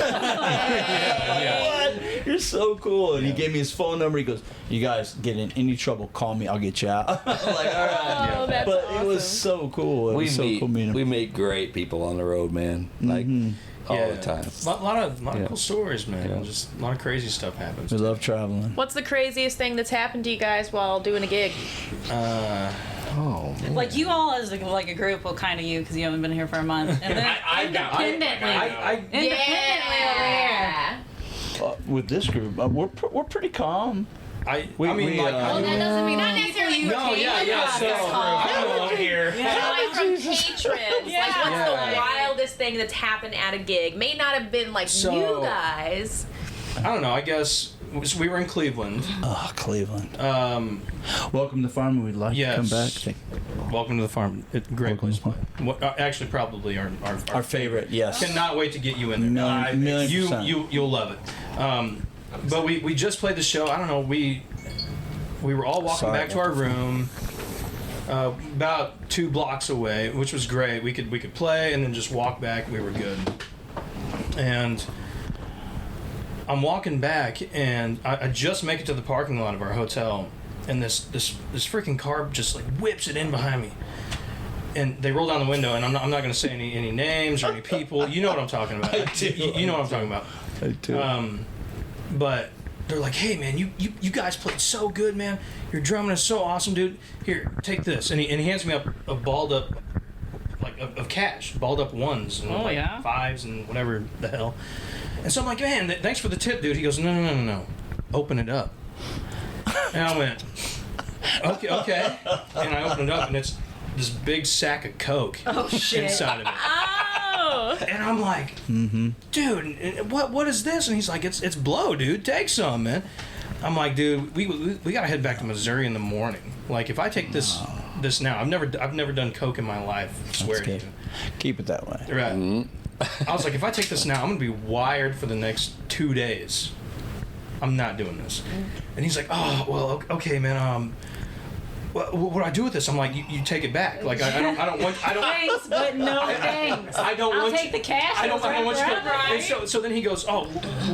You're so cool. And he gave me his phone number. He goes, you guys get in any trouble, call me. I'll get you out. I'm like, all right. Oh, that's But awesome. it was so cool. It was so cool meeting him. we meet great people on the road, man. Like all the time. A lot of Yeah. cool stories, man. Yeah. Just a lot of crazy stuff happens. We love traveling. What's the craziest thing that's happened to you guys while doing a gig? Oh, man. Like you all as a group, well, kind of you because you haven't been here for a month. And then independently, independently over here. With this group, we're pretty calm. I We- mean, we, like, uh, Well, that doesn't mean not necessarily no, yeah. So, I don't know here. Like from patrons, like what's the wildest thing that's happened at a gig? May not have been like So- you guys. I don't know. I guess we were in Cleveland. Oh, Cleveland. Welcome to Farming. We'd like Yes. to come back. Welcome to the farm. Great Welcome. place. Actually, probably our favorite, yes. Cannot wait to get you in there. Million%. You'll love it. But we just played the show. I don't know. We were all walking Sorry back to our room, about 2 blocks away, which was great. We could play and then just walk back. We were good. And I'm walking back, and I just make it to the parking lot of our hotel, and this freaking car just like whips it in behind me. And they roll down the window, and I'm not going to say any names or any people. You know what I'm talking about. You know what I'm talking about. I do. But they're like, hey man, you guys played so good, man. Your drumming is so awesome, dude. Here, take this. And he hands me a balled up, like of cash, balled up ones and fives and whatever the hell. And so I'm like, man, thanks for the tip, dude. He goes, no, open it up. And I went, okay. And I opened it up, and it's this big sack of Coke inside of it. And I'm like, dude, what is this? And he's like, it's blow, dude. Take some, man. I'm like, dude, we gotta head back to Missouri in the morning. Like, if I take this now, I've never done coke in my life. I swear to you. Keep it that way. Right. Mm-hmm. I was like, if I take this now, I'm gonna be wired for the next 2 days. I'm not doing this. And he's like, oh, well, okay, man. What do I do with this? I'm like, you take it back. Like, I don't want. Thanks, but no thanks. I don't I'll want take the cash. I don't want you to. Right? And so then he goes, oh,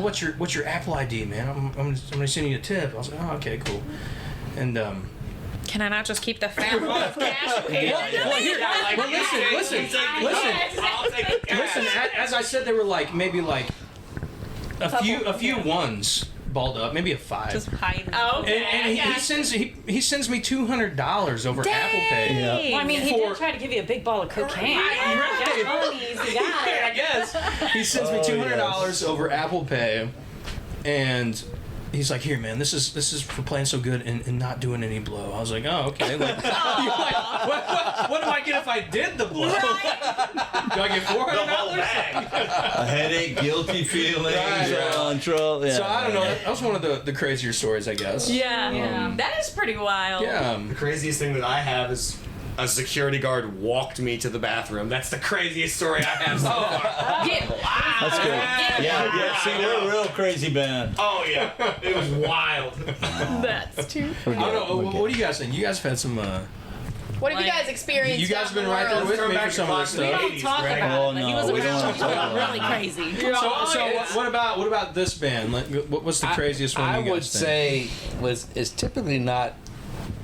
what's your Apple ID, man? I'm gonna send you a tip. I was like, oh, okay, cool. And Can I not just keep the fat roll of cash? Listen. As I said, they were like maybe like a few ones balled up, maybe a 5. Just hide. Okay. And he sends me $200 over Apple Pay. Yeah. Well, I mean, he did try to give you a big ball of cocaine. I guess. He sends me $200 over Apple Pay, and he's like, here, man, this is for playing so good and not doing any blow. I was like, oh, okay. Like, what do I get if I did the blow? Do I get $400? A headache, guilty feelings, control. Yeah. So I don't know. That was one of the crazier stories, I guess. Yeah. That is pretty wild. Yeah. The craziest thing that I have is a security guard walked me to the bathroom. That's the craziest story I have so far. Get wild. That's good. Yeah. See, we're a real crazy band. Oh, yeah. It was wild. That's too. I don't know. What do you guys think? You guys have had some. What have you guys experienced? You guys have been out right in the there world? with me for some of this stuff. We don't talk about Oh, it, but he no, was we don't around wanna talk about really that. crazy. So what about this band? Like, what's the craziest one? I you guys would think? say is typically not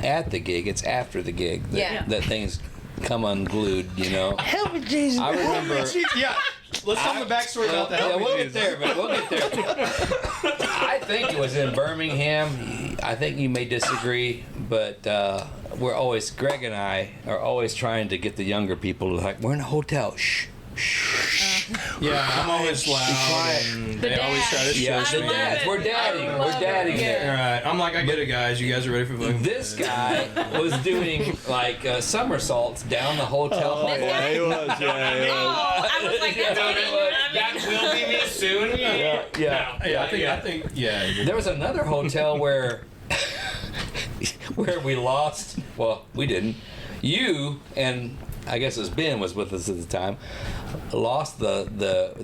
at the gig; it's after the gig that things come unglued. You know. Help me, Jesus. I remember. Yeah. Let's tell the backstory about that. Yeah, we'll get there, but we'll get there. I think it was in Birmingham. I think you may disagree, but Greg and I are always trying to get the younger people to, like, we're in a hotel. Shh. Yeah, I'm always loud, and they always try to shush me. We're dadding there. All right, I'm like, I get it, guys. You guys are ready for fucking. This guy was doing like somersaults down the hotel hallway. Yeah, he was. Oh, I was like, that's That will be me soon. Yeah. I think. Yeah. There was another hotel where we lost. Well, we didn't. You and I guess it was Ben was with us at the time. Lost the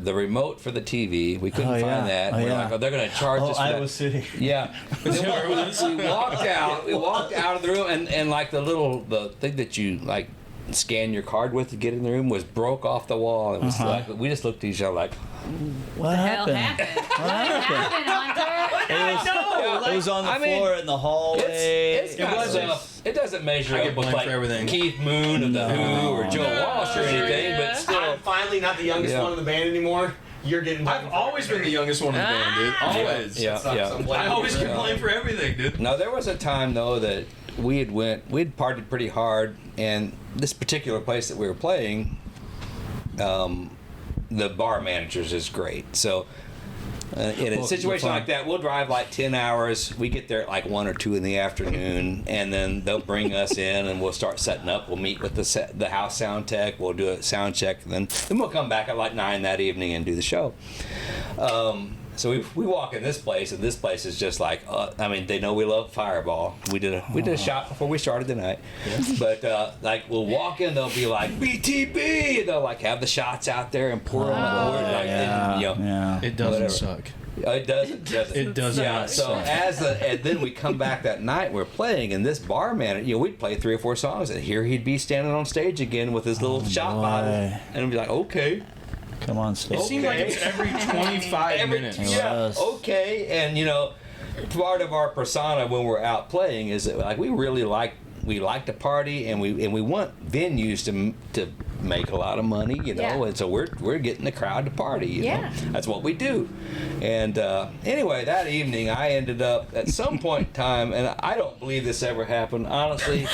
remote for the TV. We couldn't find that. We're like, they're going to charge us for that. Iowa City. Yeah. we walked out. We walked out of the room, and like the thing that you like scan your card with to get in the room was broke off the wall. It was like we just looked at each other like, What happened? It was on the floor in the hallway. It doesn't measure I get up with blamed like for everything. Keith Moon of the Who or Joe Walsh or anything, but still. I'm finally not the youngest one in the band anymore. You're getting. I've always been the youngest one in the band, dude. Always. Yeah. I always complain for everything, dude. Now there was a time though that we'd partied pretty hard, and this particular place that we were playing, the bar manager's is great. So in a situation like that, we'll drive like 10 hours. We get there at like 1 or 2 in the afternoon, and then they'll bring us in, and we'll start setting up. We'll meet with the house sound tech. We'll do a sound check, and then we'll come back at like 9 that evening and do the show. So we walk in this place, and this place is just like, they know we love Fireball. We did a shot before we started the night, but like we'll walk in, they'll be like BTB, and they'll like have the shots out there and pour them on. It doesn't suck. It doesn't. It doesn't. Yeah. So and then we come back that night, we're playing, and this bar manager, we'd play 3 or 4 songs, and here he'd be standing on stage again with his little shot bottle, and I'd be like, okay. Come on, Steve. It seemed like it's every 25 minutes. Yeah, okay. And, part of our persona when we're out playing is that, like, we like to party, and we want venues to make a lot of money, and so we're getting the crowd to party, you know. That's what we do. And anyway, that evening I ended up at some point in time, and I don't believe this ever happened, honestly.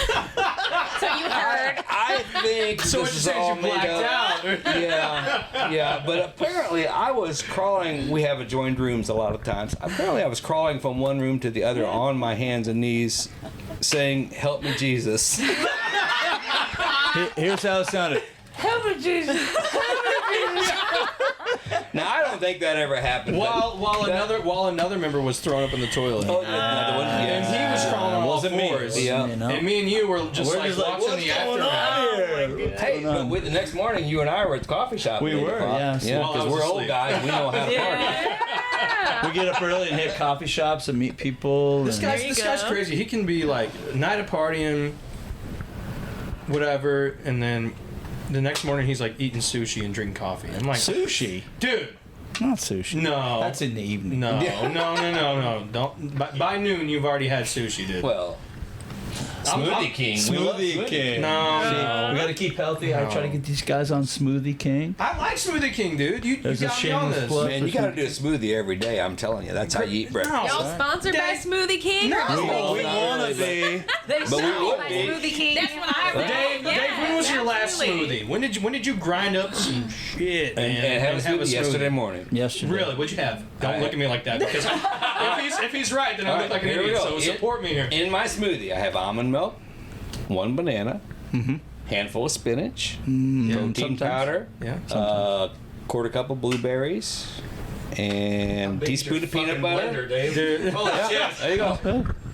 So you heard. I think so. This is all made up. Yeah. But apparently, I was crawling. We have adjoined rooms a lot of times. Apparently, I was crawling from one room to the other on my hands and knees, saying, "Help me, Jesus." Here's how it sounded. Help me, Jesus. Help me, Jesus. Now I don't think that ever happened. While another member was thrown up in the toilet. Oh, another one. And he was crawling on all fours. Yeah. And me and you were just watching the aftermath. Hey, but the next morning, you and I were at the coffee shop. We were, yeah. Yeah, Well, I because was we're old asleep. guys. We know how to party. We get up early and hit coffee shops and meet people. This guy's crazy. He can be like night of partying, whatever, and then the next morning he's like eating sushi and drinking coffee. I'm like, Sushi? dude. Not sushi. No. That's in the evening. No. Don't. By noon, you've already had sushi, dude. Well, Smoothie King. We love Smoothie King. No. We got to keep healthy. I try to get these guys on Smoothie King. I like Smoothie King, dude. You There's a got me on shameless this. plug. Man, you got to do a smoothie every day. I'm telling you, that's how you eat breakfast. Y'all sponsored by Smoothie King? No. We want to be. They But should we be would my be. Smoothie King. That's what I read. Dave, when was your last smoothie? When did you grind up some shit And have a smoothie yesterday morning. Yesterday. Really? What'd you have? Don't look at me like that because if he's right, then I look like an Here we idiot. go. So support me here. In my smoothie, I have almond milk, 1 banana, handful of spinach, protein sometimes. powder, Yeah. quarter cup of blueberries, and teaspoon of peanut butter. Dude. Holy shit. There you go.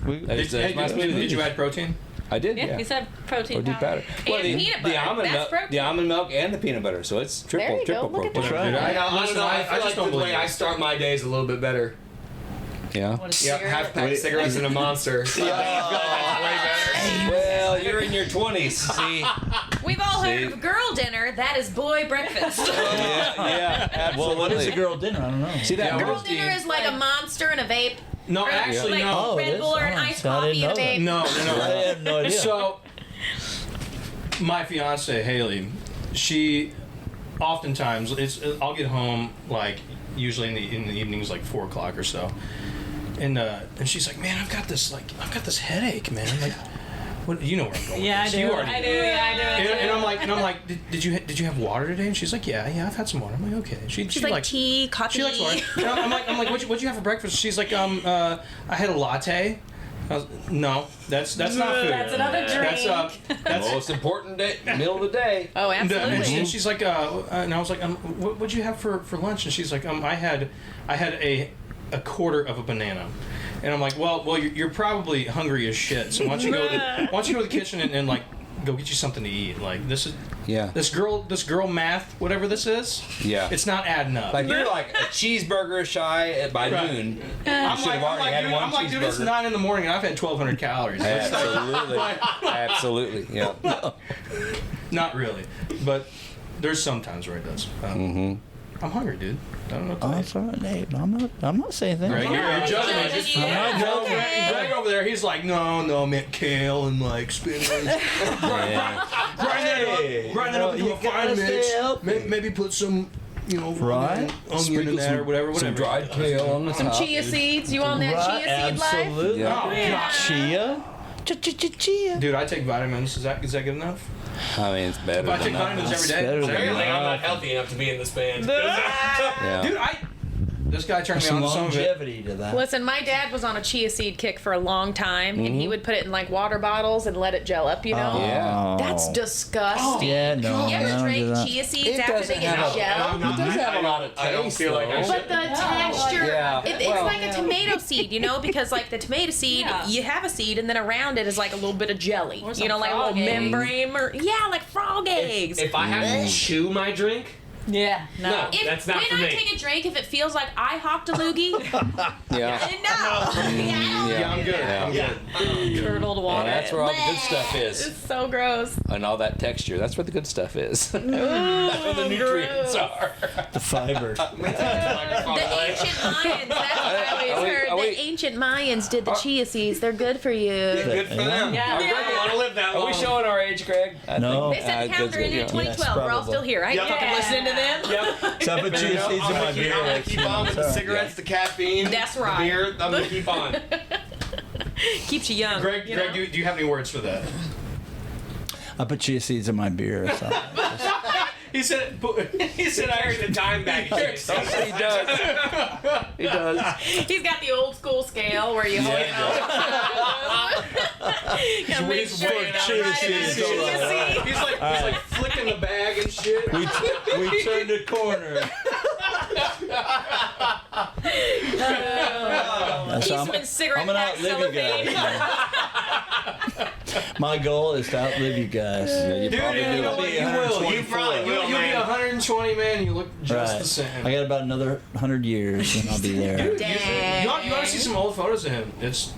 There's my smoothie. Did you add protein? I did. Yeah, he said protein Protein powder. And peanut butter. That's protein. The almond milk and the peanut butter, so it's There triple you go. Look at protein. that. Dude, Right. I don't know. I feel like the way I start my day is a little bit better. Yeah. Yep, half-pack cigarettes and a monster. So I think I feel like that's way better. Well, you're in your 20s. See. We've all heard of girl dinner. That is boy breakfast. Yeah, absolutely. Well, what is a girl dinner? I don't know. See that Girl roasting? dinner is like a monster and a vape. No, actually, Like no. Oh, it Red is? Bull or an Oh, iced so I coffee didn't and a know vape. No. I have no idea. So, my fiance Haley, she oftentimes I'll get home like usually in the evenings like 4 o'clock or so, and she's like, man, I've got this headache, man. Like, what, you know where I'm going? Yeah, I with do. this. You already I do. Yeah, I do. And I'm like, did you have water today? And she's like, yeah, I've had some water. I'm like, okay. She's like tea, coffee. She likes water. And I'm like, what'd you have for breakfast? She's like, I had a latte. No, that's not food. That's another drink. That's Most important meal of the day. Oh, absolutely. and she's like, and I was like, what'd you have for lunch? And she's like, I had a quarter of a banana. And I'm like, well, you're probably hungry as shit. So why don't you go to the kitchen and like go get you something to eat? Like this girl math, whatever this is. Yeah. It's not adding up. Like you're like a cheeseburger shy by noon. You should have already had one cheeseburger. Dude, it's 9 in the morning and I've had 1,200 calories. Absolutely. Absolutely. Yeah. Not really, but there's some times where it does. I'm hungry, dude. I don't know what to Oh, tell you. that's all right, Nate. I'm not saying anything. Greg, you're judging me. Yeah. No, Greg over there, he's like, no, man, kale and like spinach. Grind that up into a fine mix. Maybe put some, Right. onion in that or whatever. Some dried kale on the top. Chia seeds. You on that Right, chia seed life? absolutely. Yeah. Oh, God. Chia. Chia. Dude, I take vitamins. Is that good enough? I mean, it's better If I than take nothing. vitamins every day. Better than Apparently, I'm not healthy enough to be in this band. Yeah. Dude, this guy turned me Some on to some of it. longevity to that. Listen, my dad was on a chia seed kick for a long time, and he would put it in like water bottles and let it gel up. Yeah. That's disgusting. Yeah, no. You ever I don't do drink that. chia seeds It after they doesn't get have gel? It does have a lot of taste. I don't feel like I though. should. But the texture, Yeah. it's Well, like a tomato seed, because like the tomato seed, Yeah. you have a seed, and then around it is like a little bit of jelly, Or some like a little frog eggs. membrane, or like frog eggs. If I have to chew my drink, Yeah. no, that's not for when I me. take a drink, if it feels like I hocked a loogie, Yeah. Yeah, I'm good. I'm good. Curdled And water. that's where all the good stuff is. It's so gross. And all that texture. That's where the good stuff is. That's where the nutrients are. The fiber. The ancient Mayans, that's what I always heard. are we- The ancient Mayans did the chia seeds. They're good for you. Good for them. Yeah. Our Greg want to live that Are long. we showing our age, Greg? I No. They set the calendar in yeah. 2012. We're all probably. still here. I ain't Yep. fucking listening to them. Yep. So I put chia seeds in my beer. I'm gonna keep on with the Sorry. cigarettes, the caffeine, That's the right. beer. I'm gonna keep on. Keeps you young. Greg, you know? do you have any words for that? I put chia seeds in my beer. So. He said I heard the dime bag. He does. He does. He's got the old school scale where you hold it up. Gotta make He's sure wearing you don't chia write it seeds in all the over. chia seed. He's like flicking the bag and shit. We turned a corner. So He's been cigarette I'm gonna packs outlive you cellophane. guys. My goal is to outlive you guys. You Dude, probably you do. know what? You will. You probably will. You'll be 120, man. You look just the same. I got about another 100 years, and I'll be there. Dude, you ought to see some old photos of him. It's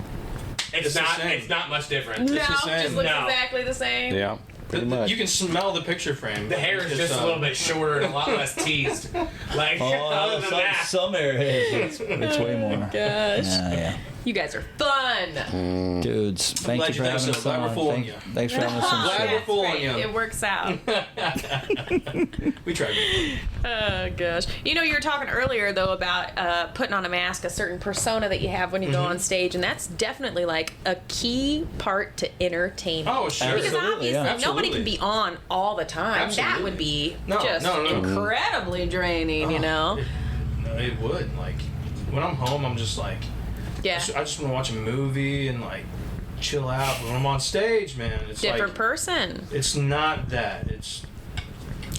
not much different. No, It's the same. just looks No. exactly the same. Yeah. Pretty much. You can smell the picture frame. The hair is just a little bit shorter and a lot less teased. Like, other than that. Some areas, it's way more. Gosh. Yeah. You guys are fun. Dudes, thank Glad you for you think having so. us Glad we're on. fooling you. Thanks for having us on the Glad show. we're fooling you. It works out. We tried. Oh gosh. You know, you were talking earlier though about putting on a mask, a certain persona that you have when you go on stage, and that's definitely like a key part to entertainment. Oh, sure. Because Absolutely, obviously yeah. nobody can be on all the time. That Absolutely. would be No, just no. incredibly draining, you know? No, it would. Like, when I'm home, I'm just like, Yeah. I just want to watch a movie and like chill out. But when I'm on stage, man, it's Different like person. it's not that. It's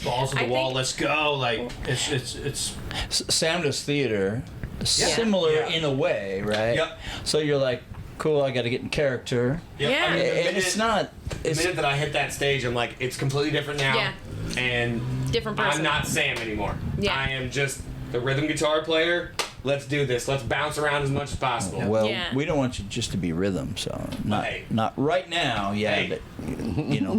balls to the I wall. think- Let's go. Like it's. Sam does theater, similar Yeah. in a way, right? Yep. So you're like, cool, I got to get in character. Yep. Yeah. I mean, the And it's not. The It's minute that I hit that stage, I'm like, it's completely different now. Yeah. And Different person. I'm not Sam anymore. Yeah. I am just the rhythm guitar player. Let's do this. Let's bounce around as much as possible. well, Yeah. we don't want you just to be rhythm, so Hey. not right now, yeah, Hey. but you know,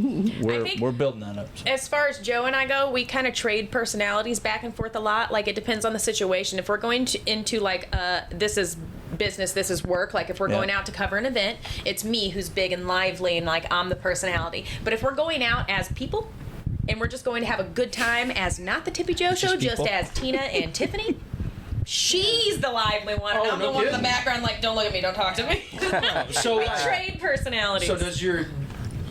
think- we're building that up. So. As far as Joe and I go, we kind of trade personalities back and forth a lot. Like, it depends on the situation. If we're going into like, this is business, this is work. Like, if we're Yeah. going out to cover an event, it's me who's big and lively and like I'm the personality. But if we're going out as people and we're just going to have a good time as not the Tippy Jo Show, just people. as Tina and Tiffany, she's the lively one. And Oh, I'm no the one in the kidding. background, like, don't look at me, don't talk to me. So We trade personalities. So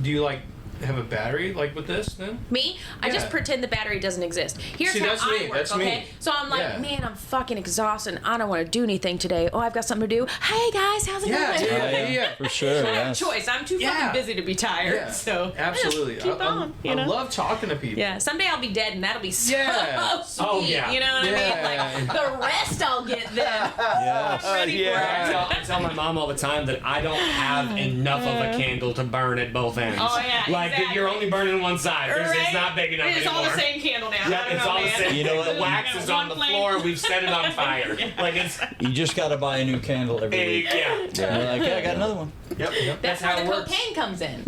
do you like have a battery like with this then? Me? I just Yeah. pretend the battery doesn't exist. Here's See, how that's I me, work, that's okay? me. So I'm like, Yeah. man, I'm fucking exhausted. I don't want to do anything today. Oh, I've got something to do. Hey, guys, how's it going? Yeah. For sure. I have Yes. a choice. I'm too Yeah. fucking busy to be tired. Yeah. So Absolutely. keep on, you I know? love talking to people. Yeah, someday I'll be dead, and that'll be so Yeah. sweet. Oh, yeah. You know what I mean? Like, the rest I'll get then. Yes. Ready for I it. tell my mom all the time that I don't have enough of a candle to burn at both ends. Oh, yeah, Like, exactly. you're only burning one side. It's not big enough It's anymore. all the same candle now. Yeah, I don't it's know, all the man. same. You know what? The wax is on the floor. We've set it on fire. Like, it's... You just got to buy a new candle every week. Yeah. And you're like, yeah, I got another one. Yep. That's how where it the works. cocaine comes in.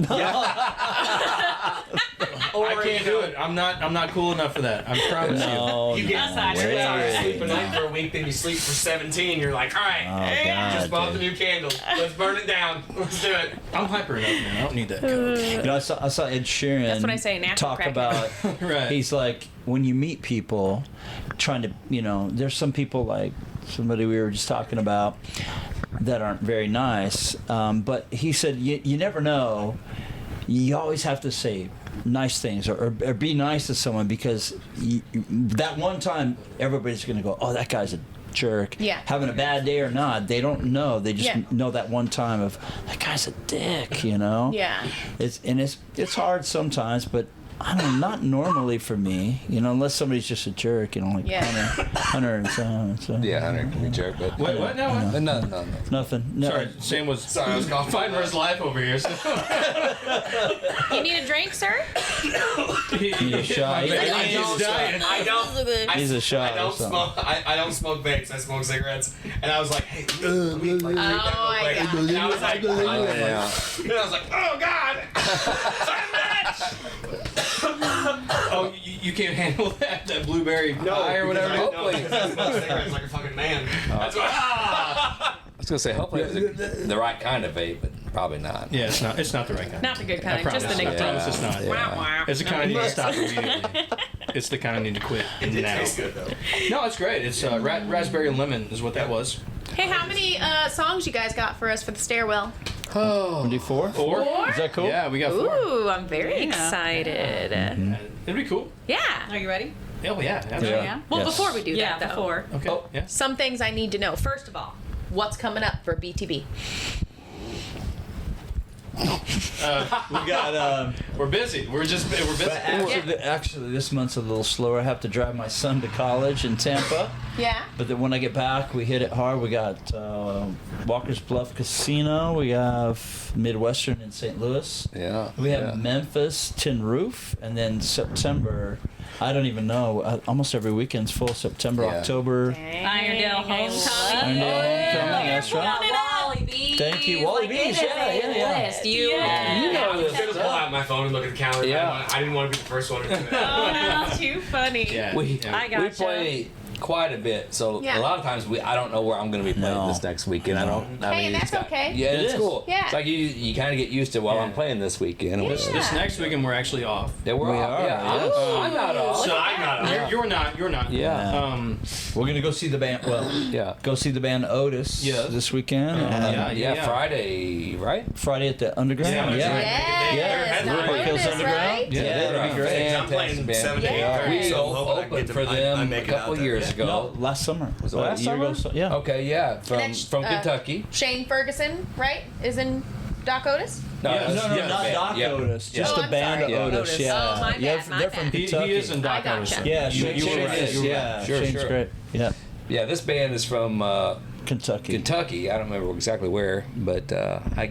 I can't do it. I'm not cool enough for that. I promise No, You get That's not 6 true. hours sleep a no. night for a week, then you sleep for 17. You're like, all right, Oh, God, just bought the dude. new candle. Let's burn it down. Let's do it. you. I'm hyper enough, man. I don't need that coke. You know, I saw Ed Sheeran That's what I say, natural talk crack. about. Right. He's like, when you meet people, trying to, you know, there's some people like somebody we were just talking about that aren't very nice. But he said, you never know. You always have to say nice things or be nice to someone because that one time everybody's going to go, oh, that guy's a jerk. Yeah. Having a bad day or not, they don't know. They just Yeah. know that one time of that guy's a dick, you know? Yeah. It's hard sometimes, but I don't know, not normally for me, you know, unless somebody's just a jerk, you know, like Yeah. Hunter and so. Yeah, Hunter can be a jerk, but Wait, what now? What? no. Nothing. No. Sorry, Sam was Sorry, I was coughing. fighting for his life over here. So. You need a drink, sir? He's a shot. My baby is dying. I don't. He's a shot I don't or something. smoke. I don't smoke vapes. I smoke cigarettes. And I was like, hey, let me like, drink that Oh, my real quick. God. And I was like, Yeah. and I was like, oh god, so much. Oh, you can't handle that blueberry pie or whatever. No, because I smoke cigarettes like a fucking man. That's why. I was gonna say, hopefully it was the right kind of vape, but probably not. Yeah, it's not the right kind. Not the good I kind, just the promise. I nicotine. promise it's not. Yeah. Wah, wah. It's the kind you need to stop immediately. It's the kind I need to quit It did now. taste good though. No, it's great. It's raspberry and lemon is what that was. Hey, how many songs you guys got for us for the stairwell? Wanna do four? Four? Is that cool? Yeah, we got four. Ooh, I'm very excited. It'd be cool. Yeah. Are you ready? Oh yeah, absolutely. Yeah. Well, Yes. before we do Yeah, that, though, before. Okay. Oh. Yeah. some things I need to know. First of all, what's coming up for BTB? We got. We're busy. We're busy. But actually, this month's a little slower. I have to drive my son to college in Tampa. Yeah. But then when I get back, we hit it hard. We got Walker's Bluff Casino. We have Midwestern in St. Louis. Yeah. We have Memphis, Tin Roof, and then September. I don't even know. Almost every weekend's full. September, October. Irondale Homecoming. Homecoming. That's right. Wally B's. Thank you, Wally B's. Yeah. You I was going to pull out my phone and look at the calendar. Yeah. I didn't want to be the first one to do that. Oh, too funny. Yeah. We gotcha. play quite a bit, so Yeah. a lot of times I don't know where I'm going to be playing this next weekend. I mean, and that's it's got- okay. Yeah, It it's is. cool. Yeah. It's like you kind of get used to I'm playing this weekend. Yeah. This next weekend we're actually off. Yeah, we're We off. are, Yeah, yes. I'm not off. So I'm not. You're not. You're not. Yeah. We're gonna go see the band. Well, Yeah. go see the band Otis this weekend. and Yeah. Friday, right? Friday at the Underground. Yeah, that's right. Yes. Park Hills Otis, Underground. right? Yeah, that'd be great. I'm playing 7 to 8:30, We so I'm hoping I can opened get for to- I them a make it out couple there. years ago. No, last summer. Was it About last a year ago, summer? yeah. Okay, yeah, from That's, Kentucky. Shane Ferguson, right? Is in Doc Otis? No, Yeah, that's- No, yeah, not band. Doc Yeah. Otis. Yeah. Just Oh, a I'm band sorry. of Yeah. Otis. Otis. Yeah. Oh, my bad, Yeah, my they're bad. from He Kentucky. is in Doc I gotcha. Otis. Yeah, You Shane's were great. right. You were Yeah, right. Sure, Shane's sure. great. Yeah, Yeah, this band is from Kentucky. I don't remember exactly where, but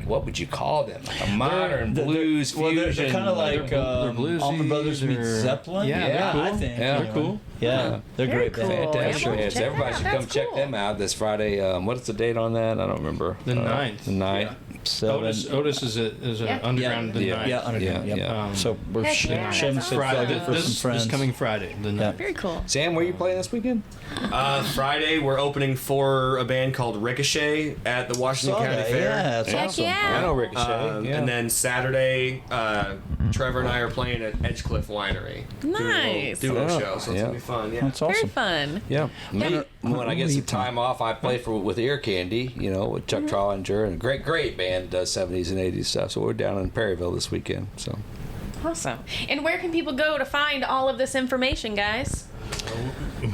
what would you call them? Like a modern blues They're fusion. kind of like They're bluesy, Allman Brothers meets or- Zeppelin. Yeah, they're cool. I think. Yeah. They're cool. Yeah, they're Very great cool. band. Fantastic Yeah, bands. check that Everybody out. should come That's check cool. them out this Friday. What's the date on that? I don't remember. The 9th. The 9th. Otis is a underground. The Yeah, 9th. yeah, Underground. Yeah, Yeah, yeah. So we're Heck yeah, shamelessly that's awesome. plugging for some friends. This coming Friday. The 9th. Yeah. Very cool. Sam, where are you playing this weekend? Friday, we're opening for a band called Ricochet at the Washington Saw County that, Fair. Yeah, it's Heck awesome. yeah. I know Ricochet. yeah. And then Saturday, Trevor and I are playing at Edgecliff Winery. Nice. Doing a Oh, duo show, so it's yeah. gonna be fun. Yeah. That's Very awesome. fun. Yeah. Me, when I get What some are you time off, I play with Ear Candy, with Chuck Trollinger, and a great band does 70s and 80s stuff. So we're down in Perryville this weekend. So Awesome. And where can people go to find all of this information, guys?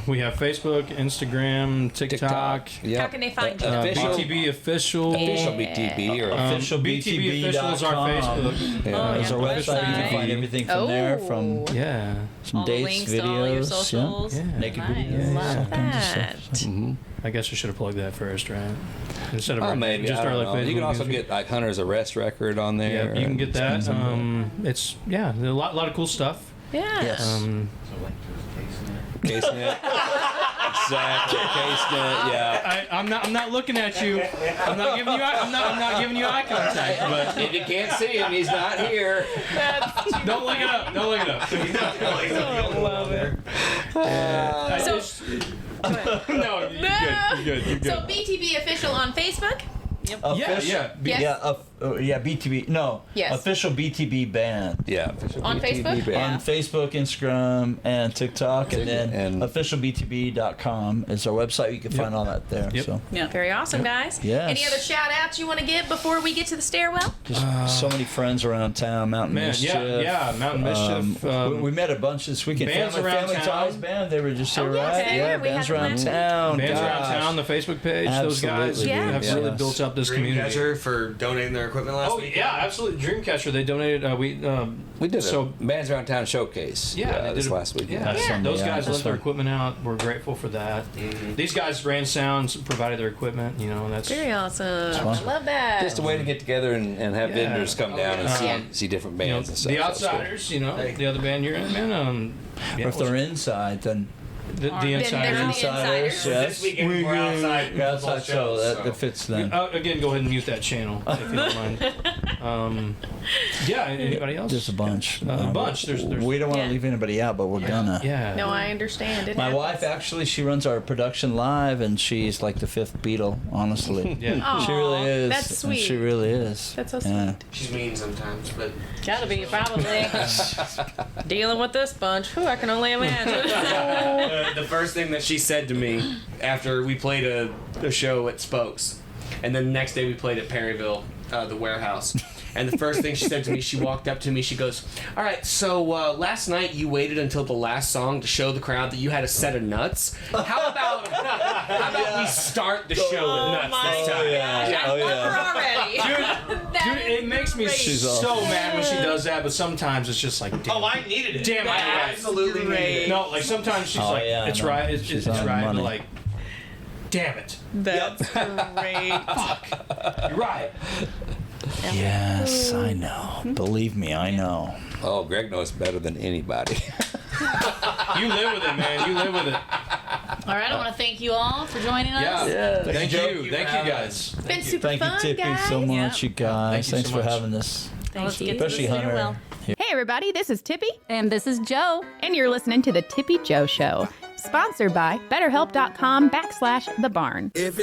We have Facebook, Instagram, TikTok. yeah. How can they find you? Official BTB official. official BTB or Official BTB official is our Facebook. yeah. There's our yeah, website. You can website. find everything from there, from Yeah. some All the dates, links videos, to all your socials. Yeah. naked Nice. videos, Love all kinds of that. stuff. I guess I should have plugged that first, right? Instead of Maybe just I our don't like know. You can Facebook also music. get like Hunter's Arrest record on there. Yeah, you can get that. Sounds like It's a lot of cool stuff. Yeah. Yes. Casenet. Exactly. Casenet. Yeah. I'm not looking at you. I'm not giving you. I'm not giving you eye contact. But If you can't see him, he's not here. don't look it up. Don't look it up. I love it. No, you're good. So BTB official on Facebook. Yeah. Yes. BTB. No. Yes. Official BTB band. Yeah. On Facebook? On Facebook, Instagram, and TikTok, and then And- officialbtb.com is our website. You can find all that there. Yep. So Yeah. Very awesome, guys. Yes. Any other shout outs you want to give before we get to the stairwell? just so many friends around town. Mountain Man, Mischief. yeah, Mountain Mischief. We met a bunch this weekend. Bands Family around town. Ties band. They were just here, Oh, yes, right? they Yeah, were. We bands had them around last week. town. Bands around Gosh. town, the Facebook page. Those guys Absolutely. Yeah. have really built up this community. Dreamcatcher for donating their equipment last week. Yeah, absolutely. Dreamcatcher. They donated. We did So- a Bands Around Town showcase. Yeah, they this did last week. Yeah, That's fun, those yeah, guys that's left their fun. equipment out. We're grateful for that. These guys ran sounds, provided their equipment. And that's Very awesome. fun. Love that. Just a way to get together and have Yeah. vendors come down and Yeah. see different bands and stuff. the So it's cool. Outsiders. The other band you're in, man. Or if they're inside, then the Then they're Insiders. the Insiders. Insiders. Yes. This weekend we're outside. We're outside, so shows, that fits then. Again, go ahead and mute that channel if you don't mind. Anybody else? There's a bunch. A bunch. There's We don't want to Yeah. leave anybody out, but we're gonna. yeah. No, I understand. It My happens. wife actually, she runs our production live, and she's like the fifth Beatle. Honestly, Yeah. Aw, she really is. That's And sweet. she really is. That's so Yeah. sweet. She's mean sometimes, but Gotta be, probably. Dealing with this bunch. Whew, I can only imagine. the first thing that she said to me after we played a show at Spokes, and then the next day we played at Perryville, the warehouse. And the first thing she said to me, she walked up to me, she goes, "All right, so last night you waited until the last song to show the crowd that you had a set of nuts. How about we start the show with nuts this time?" Oh yeah. Already. Dude, it makes makes me so mad when she does that, but sometimes it's just like, damn. Oh, I needed it. Damn, I absolutely needed it. No, like sometimes she's like, it's right, it's right, but like, damn it. That's great. Fuck. You're right. Yes, I know. Believe me, I know. Oh, Greg knows better than anybody. You live with it, man. You live with it. All right, I want to thank you all for joining us. Yeah. Thank you. Thank you, guys. It's been super Thank fun, you, Tippy, guys. so much, you guys. Thank you Thanks so for much. having this. Thank you. Especially Hunter. Hey, everybody, this is Tippy, And this is Jo. and you're listening to the Tippy Jo Show, sponsored by BetterHelp.com/thebarn. If